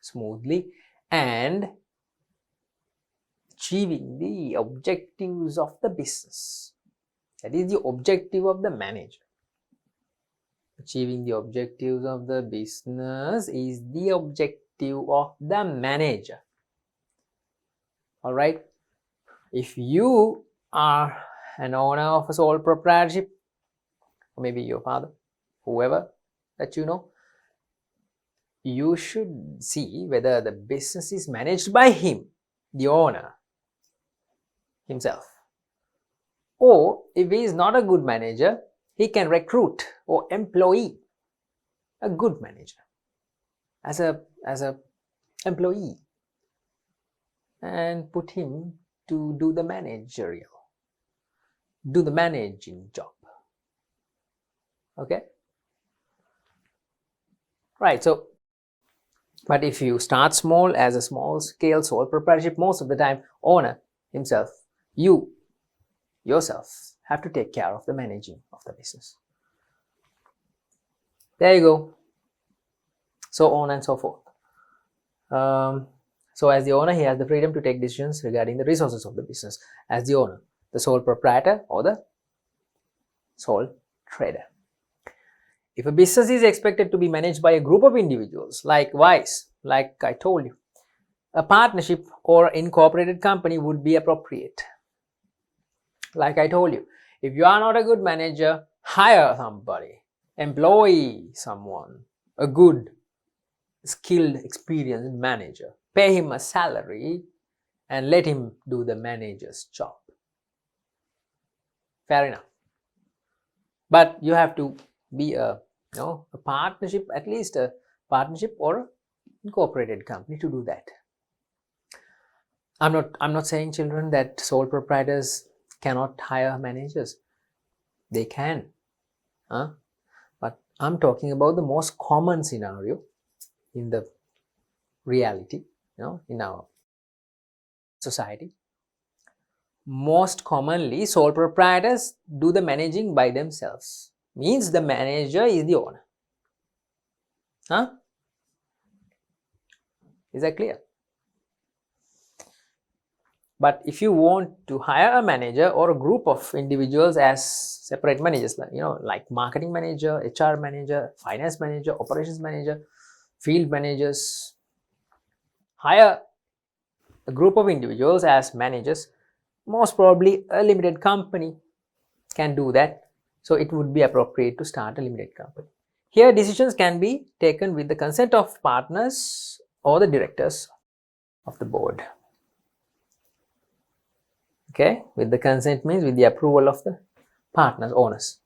smoothly and achieving the objectives of the business. That is the objective of the manager. Achieving the objectives of the business is the objective of the manager. All right. If you are an owner of a sole proprietorship, or maybe your father, whoever that you know, you should see whether the business is managed by him, the owner himself. Or if he is not a good manager, he can recruit or employ a good manager as a employee and put him to do the managing job. Okay, right. So, but if you start small as a small scale sole proprietorship, most of the time owner himself, you yourself have to take care of the managing of the business. There you go. So on and so forth. So as the owner, he has the freedom to take decisions regarding the resources of the business. As the owner, the sole proprietor or the sole trader. If a business is expected to be managed by a group of individuals, likewise, like I told you, a partnership or incorporated company would be appropriate. Like I told you, if you are not a good manager, hire somebody, employ someone, a good, skilled, experienced manager, pay him a salary and let him do the manager's job. Fair enough. But you have to be a partnership, at least a partnership or incorporated company to do that. I'm not saying, children, that sole proprietors cannot hire managers. They can. But I'm talking about the most common scenario in the reality, in our society. Most commonly, sole proprietors do the managing by themselves. Means the manager is the owner. Is that clear? But if you want to hire a manager or a group of individuals as separate managers, like marketing manager, HR manager, finance manager, operations manager, field managers, hire a group of individuals as managers, most probably a limited company can do that. So it would be appropriate to start a limited company. Here, decisions can be taken with the consent of partners or the directors of the board. Okay, with the consent means with the approval of the partners, owners.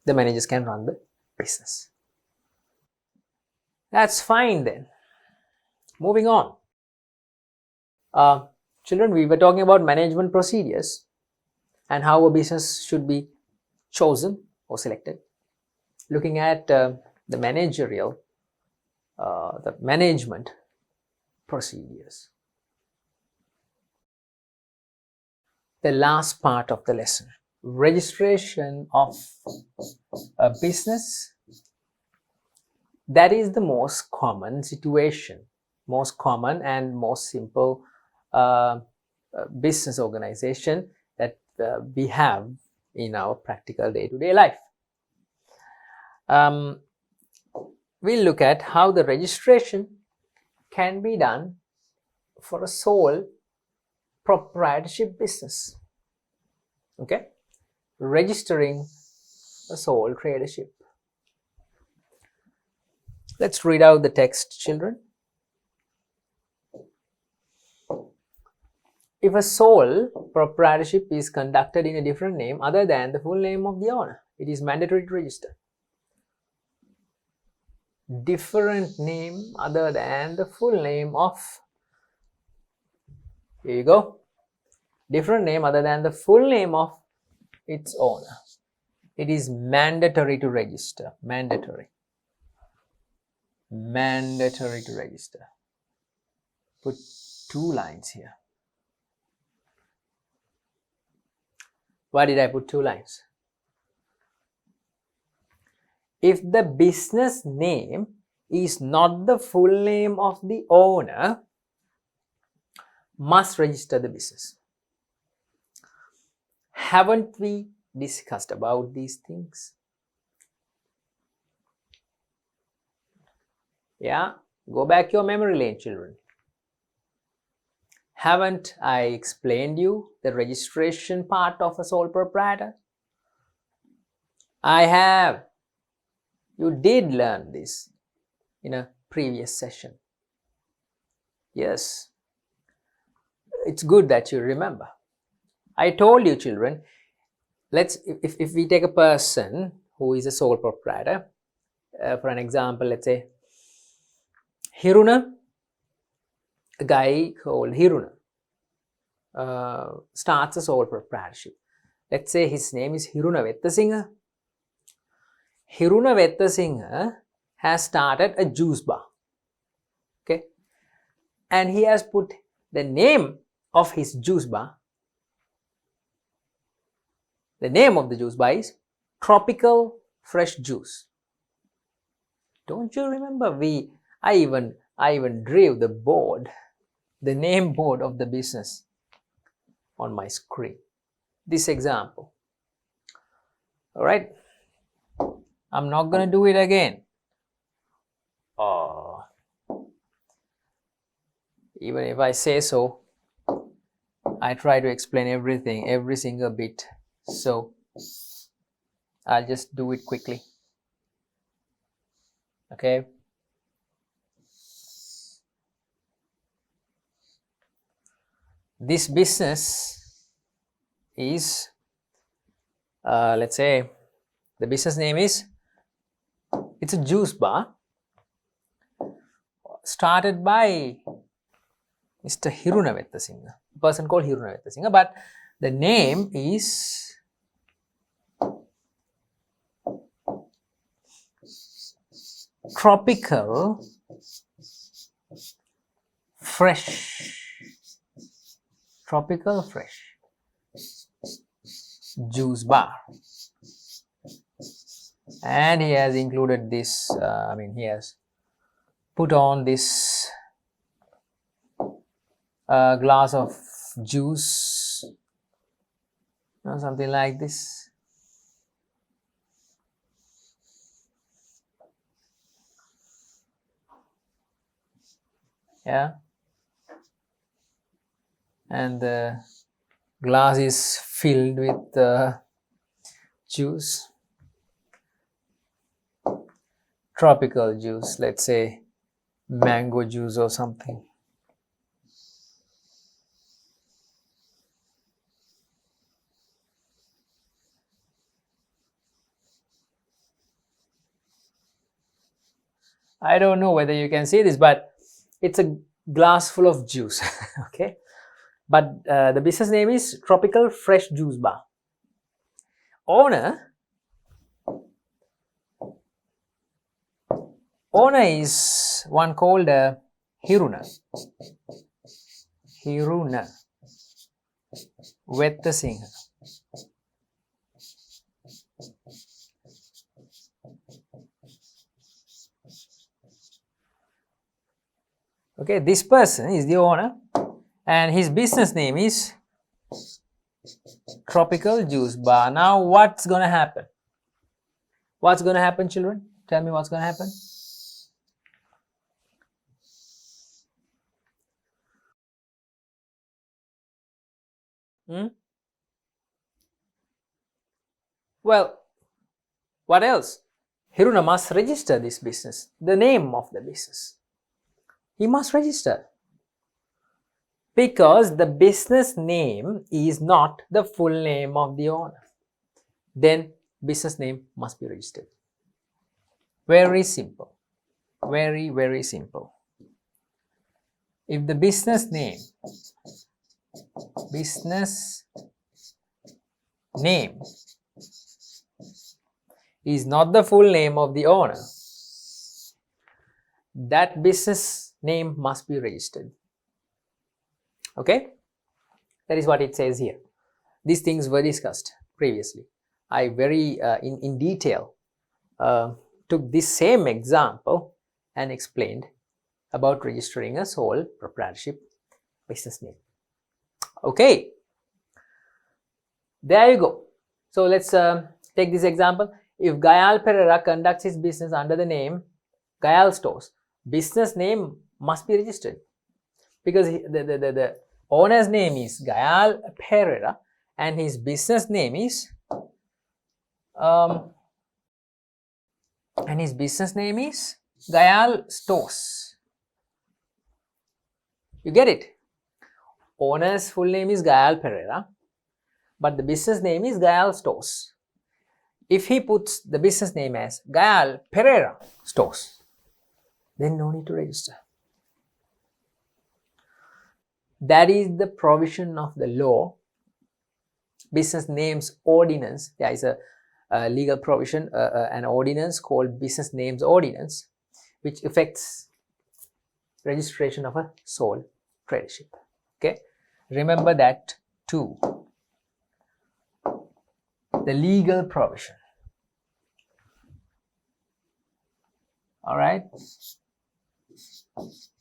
The managers can run the business. That's fine then. Moving on. Children, we were talking about management procedures and how a business should be chosen or selected. Looking at the management procedures. The last part of the lesson, registration of a business. That is the most common situation, most common and most simple business organization that we have in our practical day-to-day life. We'll look at how the registration can be done for a sole proprietorship business. Okay, registering a sole tradership. Let's read out the text, children. If a sole proprietorship is conducted in a different name other than the full name of the owner, it is mandatory to register. Different name other than the full name of, here you go, different name other than the full name of its owner. It is mandatory to register. Mandatory to register. Put 2 lines here. Why did I put 2 lines? If the business name is not the full name of the owner, must register the business. Haven't we discussed about these things? Yeah, go back your memory lane, children. Haven't I explained you the registration part of a sole proprietor? I have. You did learn this in a previous session. Yes. It's good that you remember. I told you, children, if we take a person who is a sole proprietor, for an example, let's say Hiruna, a guy called Hiruna starts a sole proprietorship. Let's say his name is Hiruna Vettasinghe. Hiruna Vettasinghe has started a juice bar. Okay, and he has put the name of his juice bar. The name of the juice bar is Tropical Fresh Juice. Don't you remember? I even drew the board, the name board of the business on my screen. This example. All right. I'm not going to do it again. Oh. Even if I say so, I try to explain everything, every single bit. So I'll just do it quickly. Okay. This business is, let's say, the business name is, it's a juice bar started by Mr. Hiruna Vettasinghe, a person called Hiruna Vettasinghe, but the name is Tropical Fresh Juice Bar, and he has included this, he has put on this glass of juice, something like this. Yeah, and the glass is filled with juice, tropical juice, let's say mango juice or something. I don't know whether you can see this, but it's a glass full of juice. Okay, but the business name is Tropical Fresh Juice Bar. Owner is one called Hiruna Vettasinghe. Okay, this person is the owner, and his business name is Tropical Juice Bar. Now, what's going to happen? What's going to happen, children? Tell me what's going to happen. Well, what else? Hiruna must register this business, the name of the business. He must register, because the business name is not the full name of the owner. Then business name must be registered. Very simple. Very, very simple. If the business name is not the full name of the owner, that business name must be registered. Okay, that is what it says here. These things were discussed previously. I very in detail took this same example and explained about registering a sole proprietorship business name. Okay, there you go. So let's take this example. If Gayal Pereira conducts his business under the name Gayal Stores, business name must be registered, because the owner's name is Gayal Pereira and his business name is Gayal Stores. You get it? Owner's full name is Gayal Pereira, but the business name is Gayal Stores. If he puts the business name as Gayal Pereira Stores, then no need to register. That is the provision of the law, Business Names Ordinance. There is a legal provision, an ordinance called Business Names Ordinance, which affects registration of a sole tradership. Okay, remember that too. The legal provision. All right,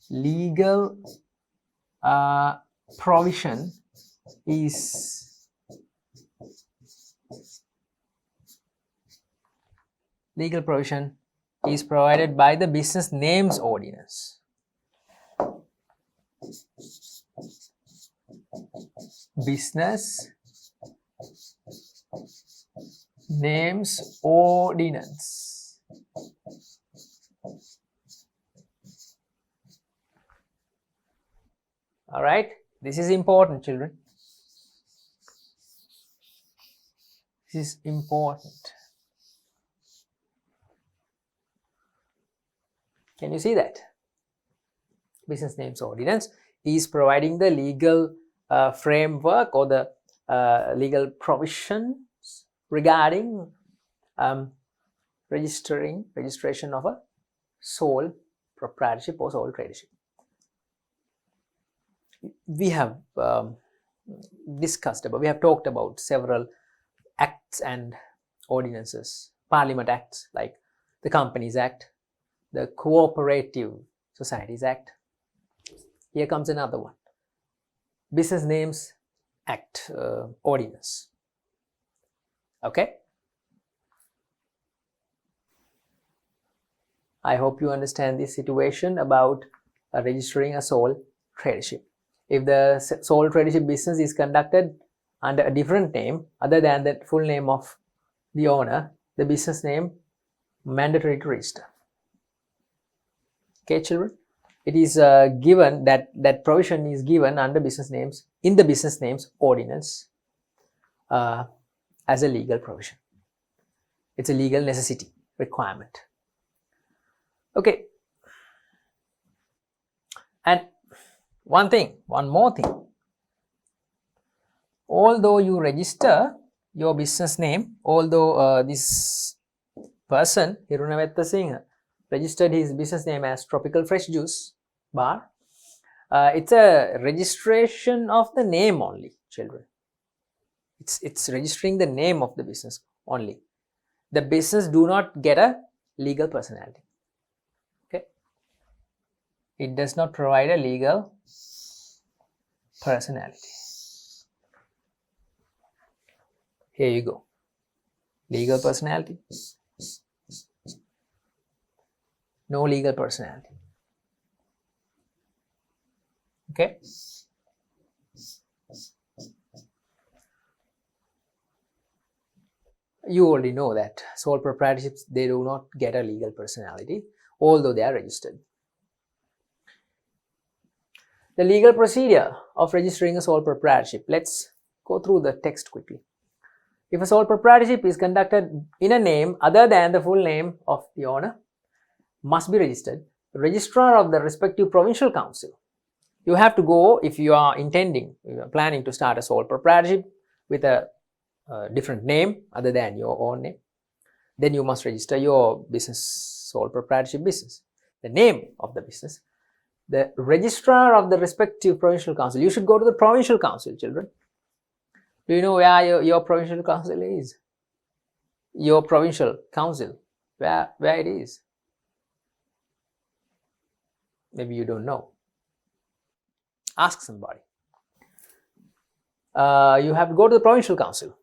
legal provision is legal provision is provided by the Business Names Ordinance. Business Names Ordinance. All right, this is important, children. This is important. Can you see that? Business Names Ordinance is providing the legal framework or the legal provisions regarding registration of a sole proprietorship or sole tradership. We have talked about several acts and ordinances, Parliament Acts like the Companies Act, the Cooperative Societies Act. Here comes another one, Business Names Act Ordinance. Okay, I hope you understand this situation about registering a sole tradership. If the sole tradership business is conducted under a different name other than the full name of the owner, the business name mandatory to register. Okay, children, it is given that provision is given under business names in the Business Names Ordinance as a legal provision. It's a legal necessity requirement. Okay, and one more thing. Although you register your business name, although this person, Hirunavetta Singh, registered his business name as Tropical Fresh Juice Bar, it's a registration of the name only, children. It's registering the name of the business only. The business do not get a legal personality. Okay, it does not provide a legal personality. Here you go. Legal personality. No legal personality. Okay. You already know that sole proprietorships, they do not get a legal personality, although they are registered. The legal procedure of registering a sole proprietorship. Let's go through the text quickly. If a sole proprietorship is conducted in a name other than the full name of the owner, must be registered. The registrar of the respective provincial council. You have to go, if you are planning to start a sole proprietorship with a different name other than your own name, then you must register your business, sole proprietorship business, the name of the business. The registrar of the respective provincial council. You should go to the provincial council, children. Do you know where your provincial council is? Your provincial council, where it is? Maybe you don't know. Ask somebody. You have to go to the provincial council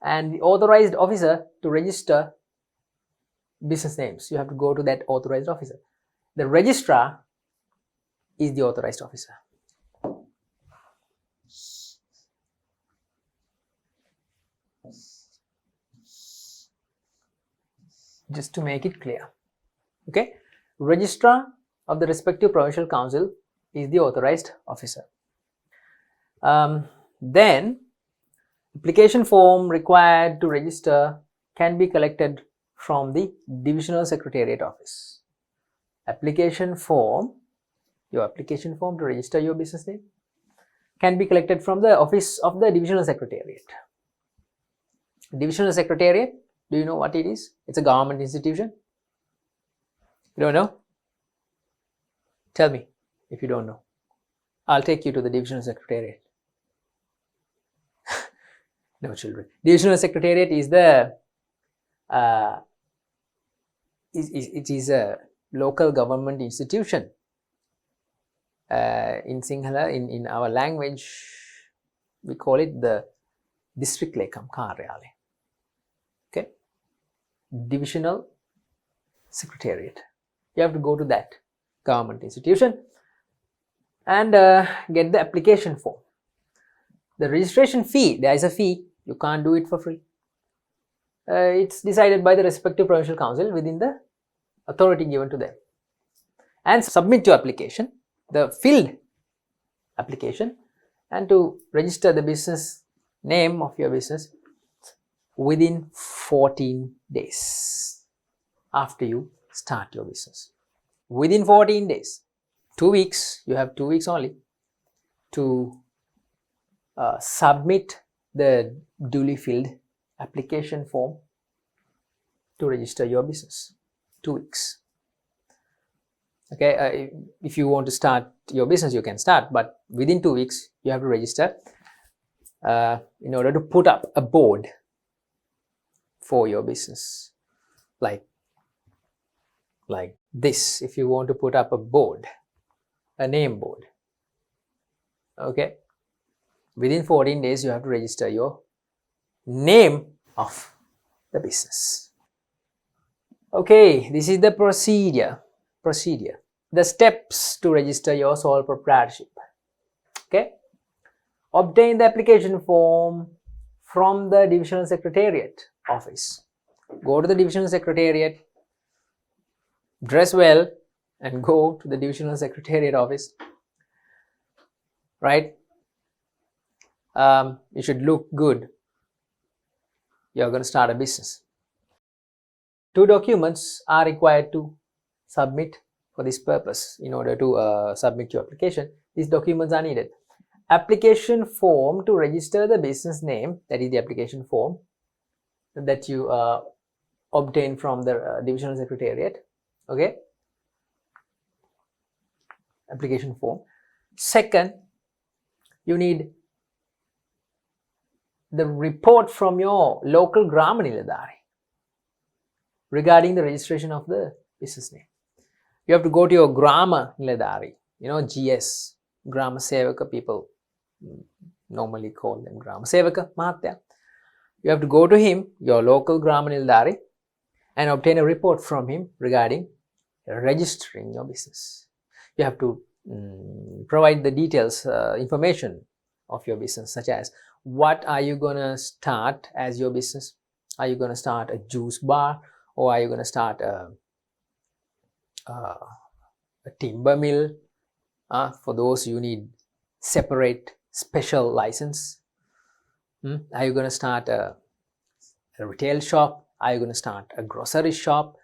and the authorized officer to register business names. You have to go to that authorized officer. The registrar is the authorized officer. Just to make it clear. Okay, registrar of the respective provincial council is the authorized officer. Then application form required to register can be collected from the divisional secretariat office. Application form, your application form to register your business name, can be collected from the office of the divisional secretariat. Divisional secretariat, do you know what it is? It's a government institution. You don't know? Tell me if you don't know. I'll take you to the divisional secretariat. No, children. Divisional secretariat is it is a local government institution. In Sinhala, in our language, we call it the District Lekam Karyalaya. Okay, divisional secretariat. You have to go to that government institution and get the application form. The registration fee, there is a fee, you can't do it for free. It's decided by the respective provincial council within the authority given to them. And submit your application, the filled application, and to register the business name of your business within 14 days after you start your business. Within 14 days, 2 weeks, you have 2 weeks only to submit the duly filled application form to register your business. 2 weeks. Okay, if you want to start your business, you can start, but within 2 weeks, you have to register in order to put up a board for your business. Like this, if you want to put up a board, a name board. Okay, within 14 days, you have to register your name of the business. Okay, this is the procedure. The steps to register your sole proprietorship. Okay, obtain the application form from the divisional secretariat office. Go to the divisional secretariat, dress well, and go to the divisional secretariat office. Right? You should look good. You're going to start a business. 2 documents are required to submit for this purpose. In order to submit your application, these documents are needed. Application form to register the business name, that is the application form that you obtain from the divisional secretariat. Okay, application form. Second, you need the report from your local Grama Niladhari regarding the registration of the business name. You have to go to your Grama Niladhari, GS, Grama Sevaka, people normally call them Grama Sevaka, Mahatya. You have to go to him, your local Grama Niladhari, and obtain a report from him regarding registering your business. You have to provide the details, information of your business, such as what are you going to start as your business? Are you going to start a juice bar, or are you going to start a timber mill? For those, you need separate special license. Are you going to start a retail shop? Are you going to start a grocery shop?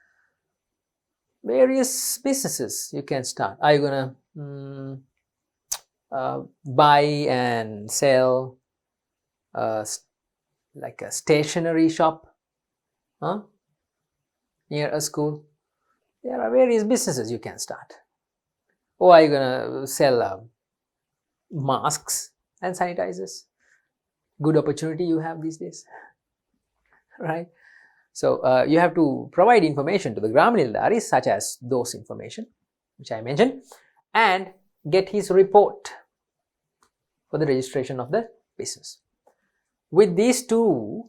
Various businesses you can start. Are you going to buy and sell like a stationery shop near a school? There are various businesses you can start. Or are you going to sell masks and sanitizers? Good opportunity you have these days, right? So you have to provide information to the Grama Niladhari, such as those information which I mentioned, and get his report for the registration of the business. With these two,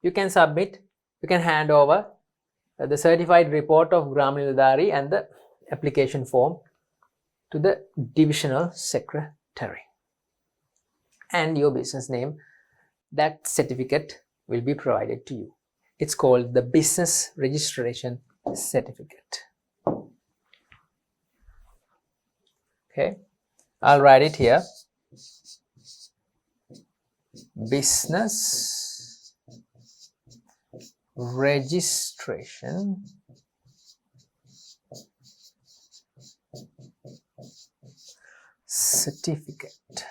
you can hand over the certified report of Grama Niladhari and the application form to the divisional secretary. And your business name, that certificate will be provided to you. It's called the Business Registration Certificate. Okay, I'll write it here. Business Registration Certificate.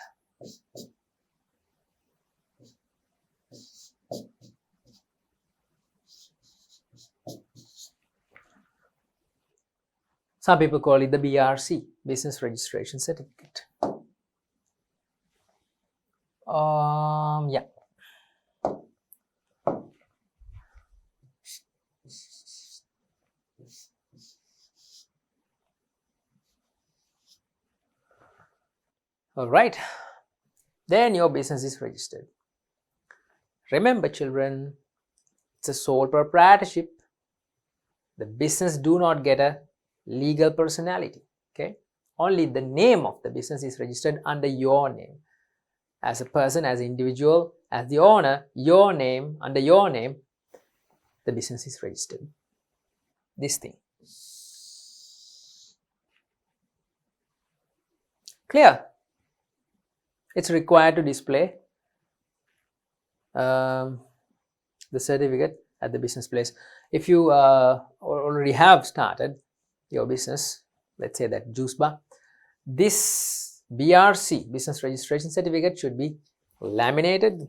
Some people call it the BRC, Business Registration Certificate. Yeah. All right. Then your business is registered. Remember, children, It's a sole proprietorship. The business do not get a legal personality. Okay, only the name of the business is registered under your name. As a person, as an individual, as the owner, your name, under your name, the business is registered. This thing. Clear? It's required to display the certificate at the business place. If you already have started your business, let's say that juice bar, this BRC, business registration certificate, should be laminated,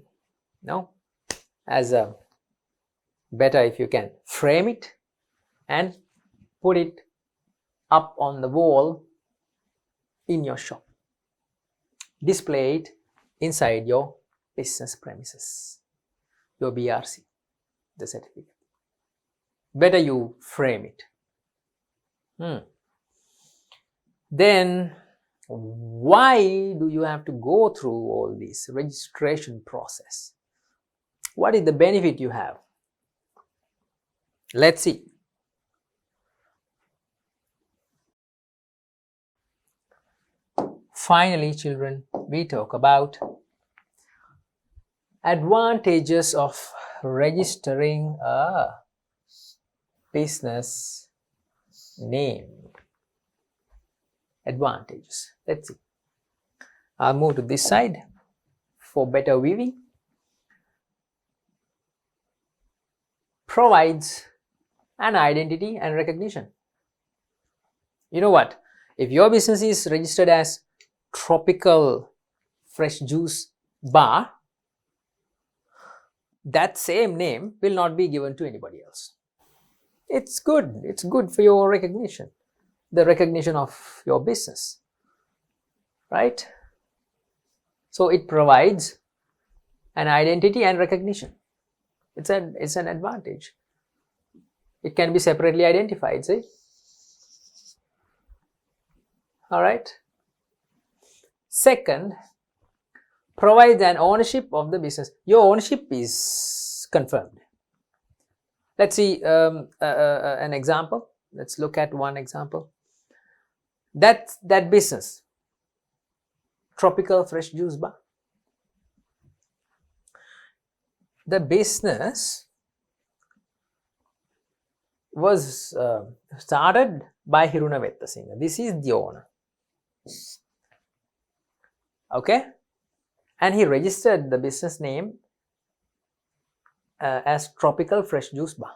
as a better if you can frame it and put it up on the wall in your shop. Display it inside your business premises, your BRC, the certificate. Better you frame it. Then why do you have to go through all this registration process? What is the benefit you have? Let's see. Finally, children, we talk about advantages of registering a business name. Advantages. Let's see. I'll move to this side for better viewing. Provides an identity and recognition. You know what? If your business is registered as Tropical Fresh Juice Bar, that same name will not be given to anybody else. It's good. It's good for your recognition, the recognition of your business, right? So it provides an identity and recognition. It's an advantage. It can be separately identified, see? All right. Second, provides an ownership of the business. Your ownership is confirmed. Let's see an example. Let's look at one example. That business, Tropical Fresh Juice Bar. The business was started by Hiruna Vettasinghe. This is the owner. Okay, and he registered the business name as Tropical Fresh Juice Bar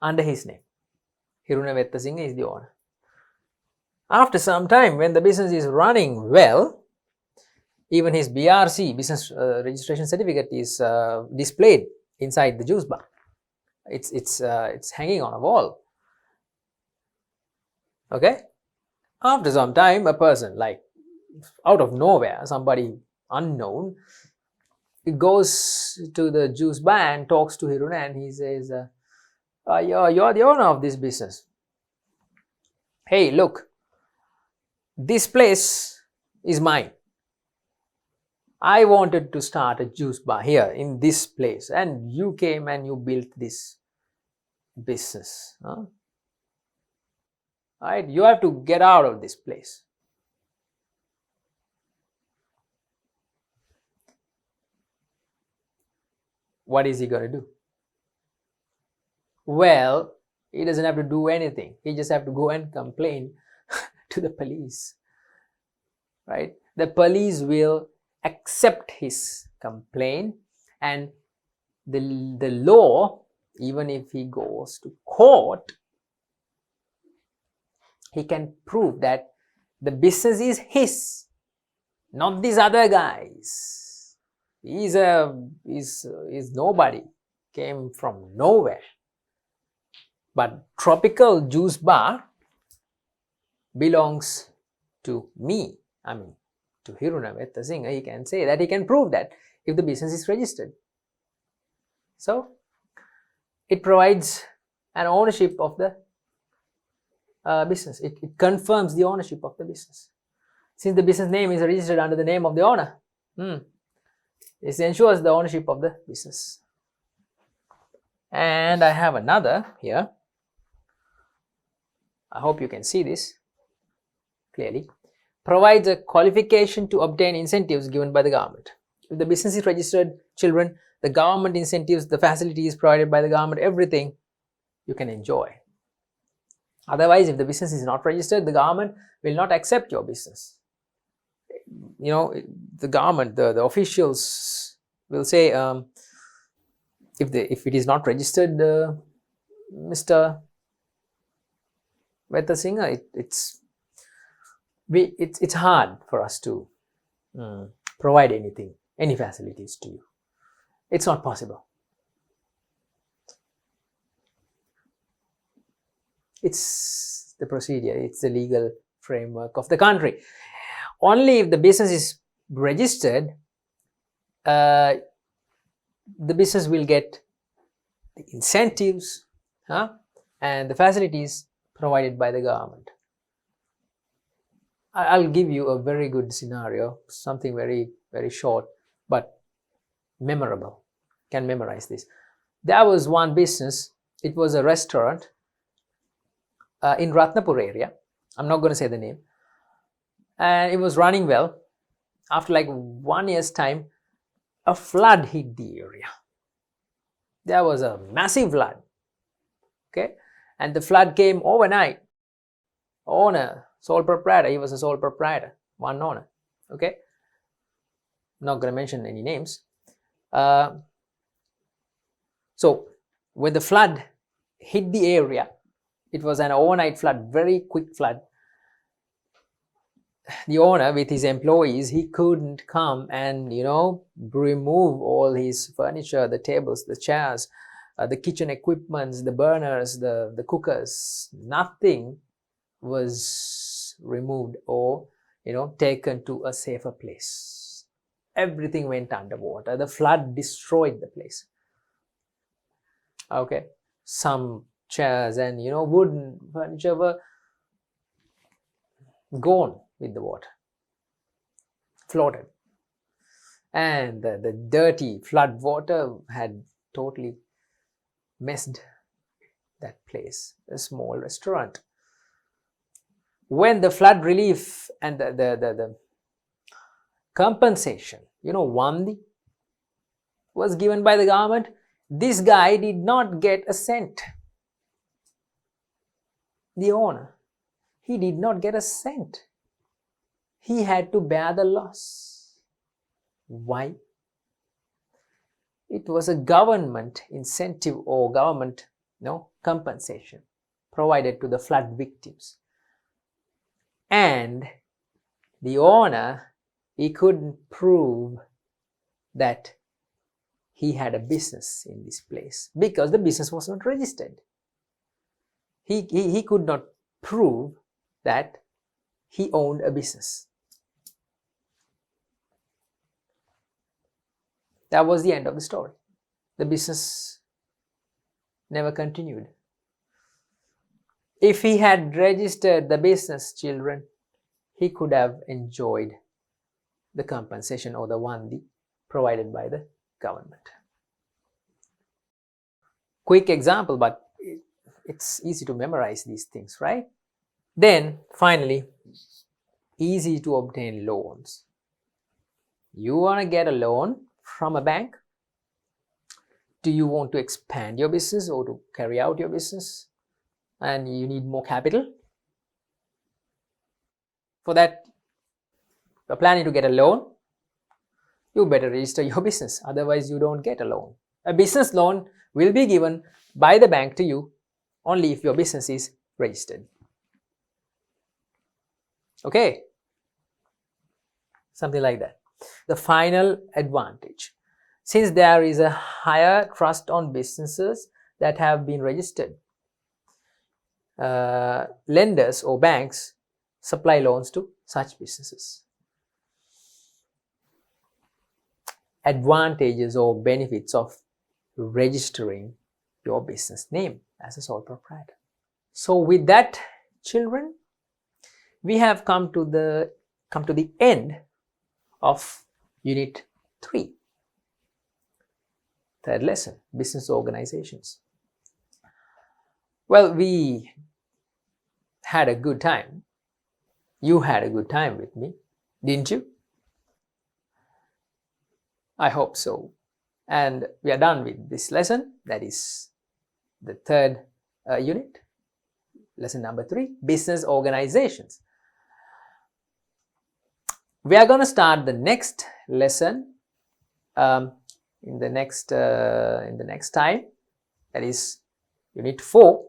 under his name. Hiruna Vettasinghe is the owner. After some time, when the business is running well, even his BRC, business registration certificate, is displayed inside the juice bar. It's hanging on a wall. Okay, after some time, a person, like out of nowhere, somebody unknown, it goes to the juice bar and talks to Hiruna, and he says, you're the owner of this business. Hey, look, this place is mine. I wanted to start a juice bar here in this place, and you came and you built this business. Right? You have to get out of this place. What is he going to do? Well, he doesn't have to do anything. He just have to go and complain to the police. Right? The police will accept his complaint, and the law, even if he goes to court, he can prove that the business is his, not these other guys. He's nobody, came from nowhere. But Tropical Juice Bar belongs to me. I mean, to Hiruna Vettasinghe. He can say that, he can prove that if the business is registered. So it provides an ownership of the business. It confirms the ownership of the business. Since the business name is registered under the name of the owner, this ensures the ownership of the business. And I have another here. I hope you can see this clearly. Provides a qualification to obtain incentives given by the government. If the business is registered, children, the government incentives, the facilities provided by the government, everything you can enjoy. Otherwise, if the business is not registered, the government will not accept your business. You know, the government, the officials will say, if it is not registered, Mr. Veta Singer, it's hard for us to provide anything, any facilities to you. It's not possible. It's the procedure, it's the legal framework of the country. Only if the business is registered, the business will get the incentives and the facilities provided by the government. I'll give you a very good scenario, something very, very short, but memorable. Can memorize this. There was one business, it was a restaurant in Ratnapur area. I'm not going to say the name. And it was running well. After like 1 year's time, a flood hit the area. There was a massive flood. Okay, and the flood came overnight. Owner, sole proprietor, he was a sole proprietor, one owner. Okay, not going to mention any names. So when the flood hit the area, it was an overnight flood, very quick flood. The owner with his employees, he couldn't come and, remove all his furniture, the tables, the chairs, the kitchen equipments, the burners, the cookers. Nothing was removed or, taken to a safer place. Everything went underwater. The flood destroyed the place. Okay, some chairs and wooden furniture were gone with the water, floated, and the dirty flood water had totally messed that place, a small restaurant. When the flood relief and the compensation, Wandi, was given by the government, this guy did not get a cent. The owner, he did not get a cent. He had to bear the loss. Why? It was a government incentive or government compensation provided to the flood victims. And the owner, he couldn't prove that he had a business in this place because the business was not registered. He could not prove that he owned a business. That was the end of the story. The business never continued. If he had registered the business, children, he could have enjoyed the compensation or the Wandi provided by the government. Quick example, but it's easy to memorize these things, right? Then, finally, easy to obtain loans. You want to get a loan from a bank? Do you want to expand your business or to carry out your business and you need more capital? For that, you're planning to get a loan, you better register your business, otherwise you don't get a loan. A business loan will be given by the bank to you only if your business is registered. Okay, something like that. The final advantage, since there is a higher trust on businesses that have been registered, lenders or banks supply loans to such businesses. Advantages or benefits of registering your business name as a sole proprietor. So with that, children, we have come to the end of Unit 3. third lesson, business organizations. Well, we had a good time. You had a good time with me, didn't you? I hope so. And we are done with this lesson. That is the third unit. Lesson number 3, business organizations. We are going to start the next lesson in the next time. That is unit 4,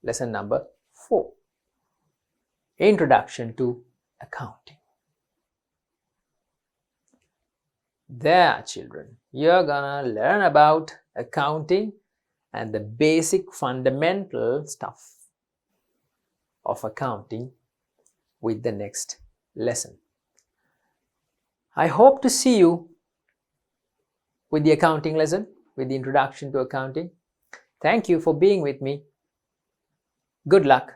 lesson number 4. Introduction to accounting. There, children, you're gonna learn about accounting and the basic fundamental stuff of accounting with the next lesson. I hope to see you with the accounting lesson, with the introduction to accounting. Thank you for being with me. Good luck.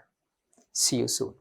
See you soon.